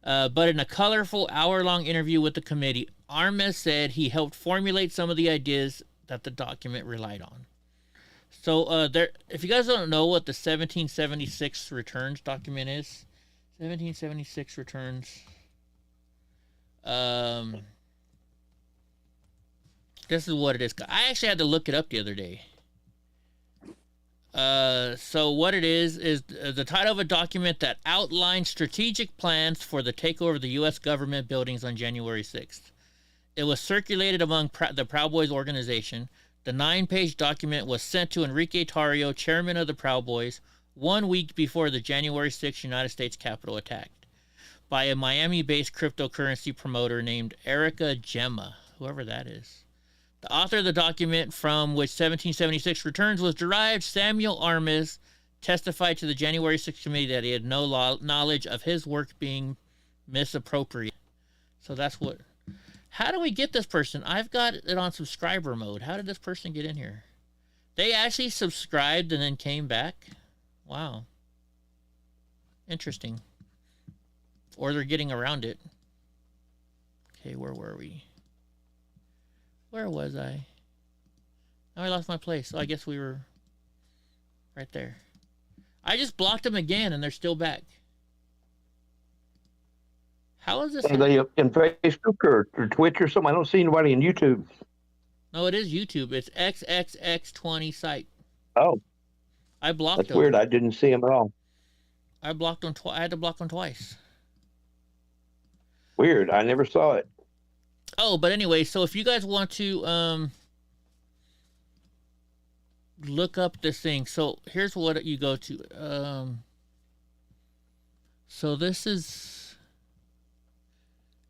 But in a colorful hour-long interview with the committee, Armes said he helped formulate some of the ideas that the document relied on. So, if you guys don't know what the 1776 returns document is, 1776 returns, this is what it is. I actually had to look it up the other day. So what it is the title of a document that outlines strategic plans for the takeover of the U.S. government buildings on January 6th. It was circulated among the Proud Boys organization. The 9-page document was sent to Enrique Tarrio, chairman of the Proud Boys, 1 week before the January 6th United States Capitol attacked, by a Miami-based cryptocurrency promoter named Erica Gemma, whoever that is. The author of the document from which 1776 returns was derived, Samuel Armes, testified to the January 6th committee that he had no knowledge of his work being misappropriated. So that's what... How do we get this person? I've got it on subscriber mode. How did this person get in here? They actually subscribed and then came back? Wow. Interesting. Or they're getting around it. Okay, where were we? Where was I? Oh, I lost my place. So I guess we were right there. I just blocked them again and they're still back. How is this? Are they in Facebook or Twitch or something? I don't see anybody in YouTube. No, it is YouTube. It's XXX20 site. Oh. I blocked That's them. weird. I didn't see them at all. I blocked them I had to block them twice. Weird. I never saw it. Oh, but anyway, so if you guys want to look up this thing, so here's what you go to. So this is,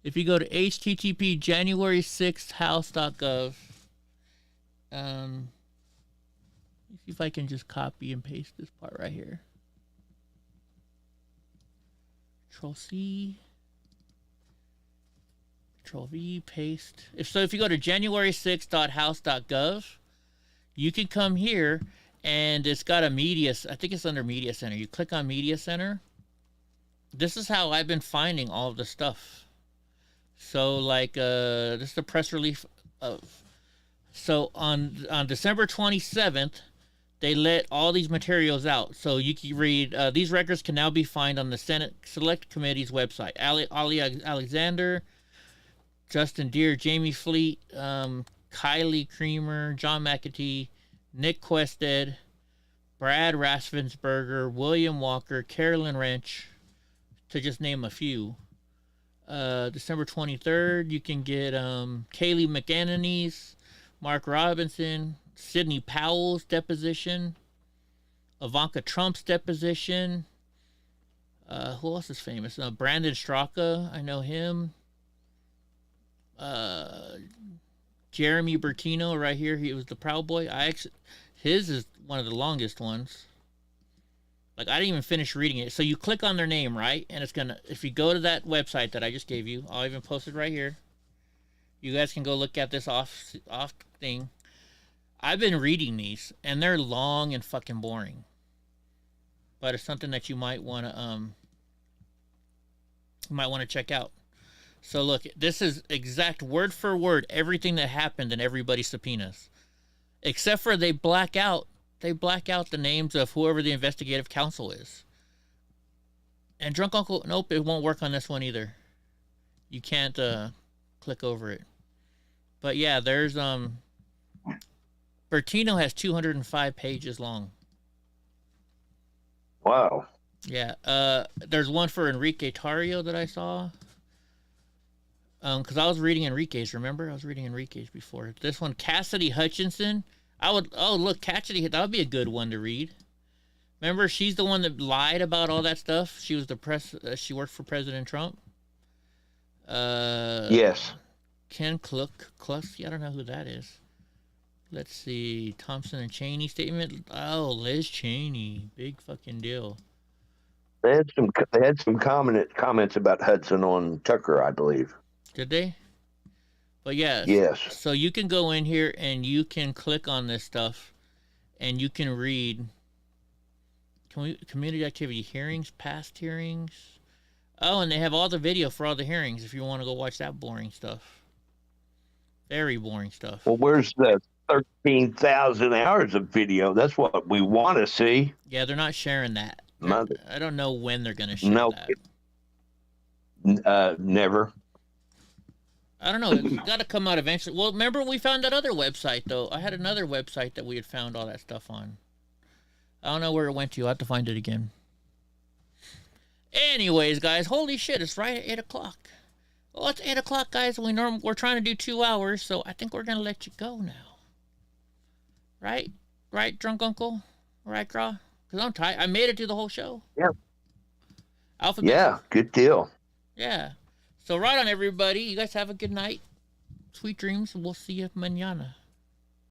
if you go to http January6th.house.gov. Let me see if I can just copy and paste this part right here. Control C. Control V, paste. If you go to January6th.house.gov, you can come here and it's got a media, I think it's under Media Center. You click on Media Center. This is how I've been finding all of the stuff. So like, this is the press release of, so on December 27th, they let all these materials out. So you can read, these records can now be found on the Senate Select Committee's website. Ali Alexander, Justin Deere, Jamie Fleet, Kylie Creamer, John McAtee, Nick Quested, Brad Raffensperger, William Walker, Carolyn Wrench, to just name a few. December 23rd, you can get Kaylee McAnanies, Mark Robinson, Sidney Powell's deposition, Ivanka Trump's deposition. Who else is famous? Brandon Straka, I know him. Jeremy Bertino right here, he was the Proud Boy. His is one of the longest ones. Like, I didn't even finish reading it. So you click on their name, right? And it's gonna, if you go to that website that I just gave you, I'll even post it right here. You guys can go look at this off thing. I've been reading these, and they're long and fucking boring. But it's something that you might want to check out. So look, this is exact word for word everything that happened in everybody's subpoenas, except for they black out the names of whoever the investigative counsel is. And Drunk Uncle, nope, it won't work on this one either. You can't click over it. But yeah, there's Bertino has 205 pages long. Wow. Yeah. There's one for Enrique Tarrio that I saw. Because I was reading Enrique's, remember? I was reading Enrique's before. This one, Cassidy Hutchinson. Look, Cassidy, that would be a good one to read. Remember, she's the one that lied about all that stuff. She was she worked for President Trump. Yes. Ken Kluski, I don't know who that is. Let's see, Thompson and Cheney statement. Oh, Liz Cheney, big fucking deal. They had some comments about Hudson on Tucker, I believe. Did they? But yeah. Yes. So you can go in here and you can click on this stuff, and you can read community activity hearings, past hearings. Oh, and they have all the video for all the hearings if you want to go watch that boring stuff. Very boring stuff. Well, where's the 13,000 hours of video? That's what we want to see. Yeah, they're not sharing that. I don't know when they're going to share that. Never. I don't know. It's got to come out eventually. Well, remember we found that other website, though. I had another website that we had found all that stuff on. I don't know where it went to. I'll have to find it again. Anyways, guys, holy shit, it's right at 8 o'clock. Well, it's 8 o'clock, guys. We're trying to do 2 hours, so I think we're going to let you go now. Right? Right, Drunk Uncle? Right, Graw? Because I'm tired. I made it through the whole show. Yeah. Alphabet. Yeah, good deal. Yeah. So right on, everybody. You guys have a good night. Sweet dreams. We'll see you mañana.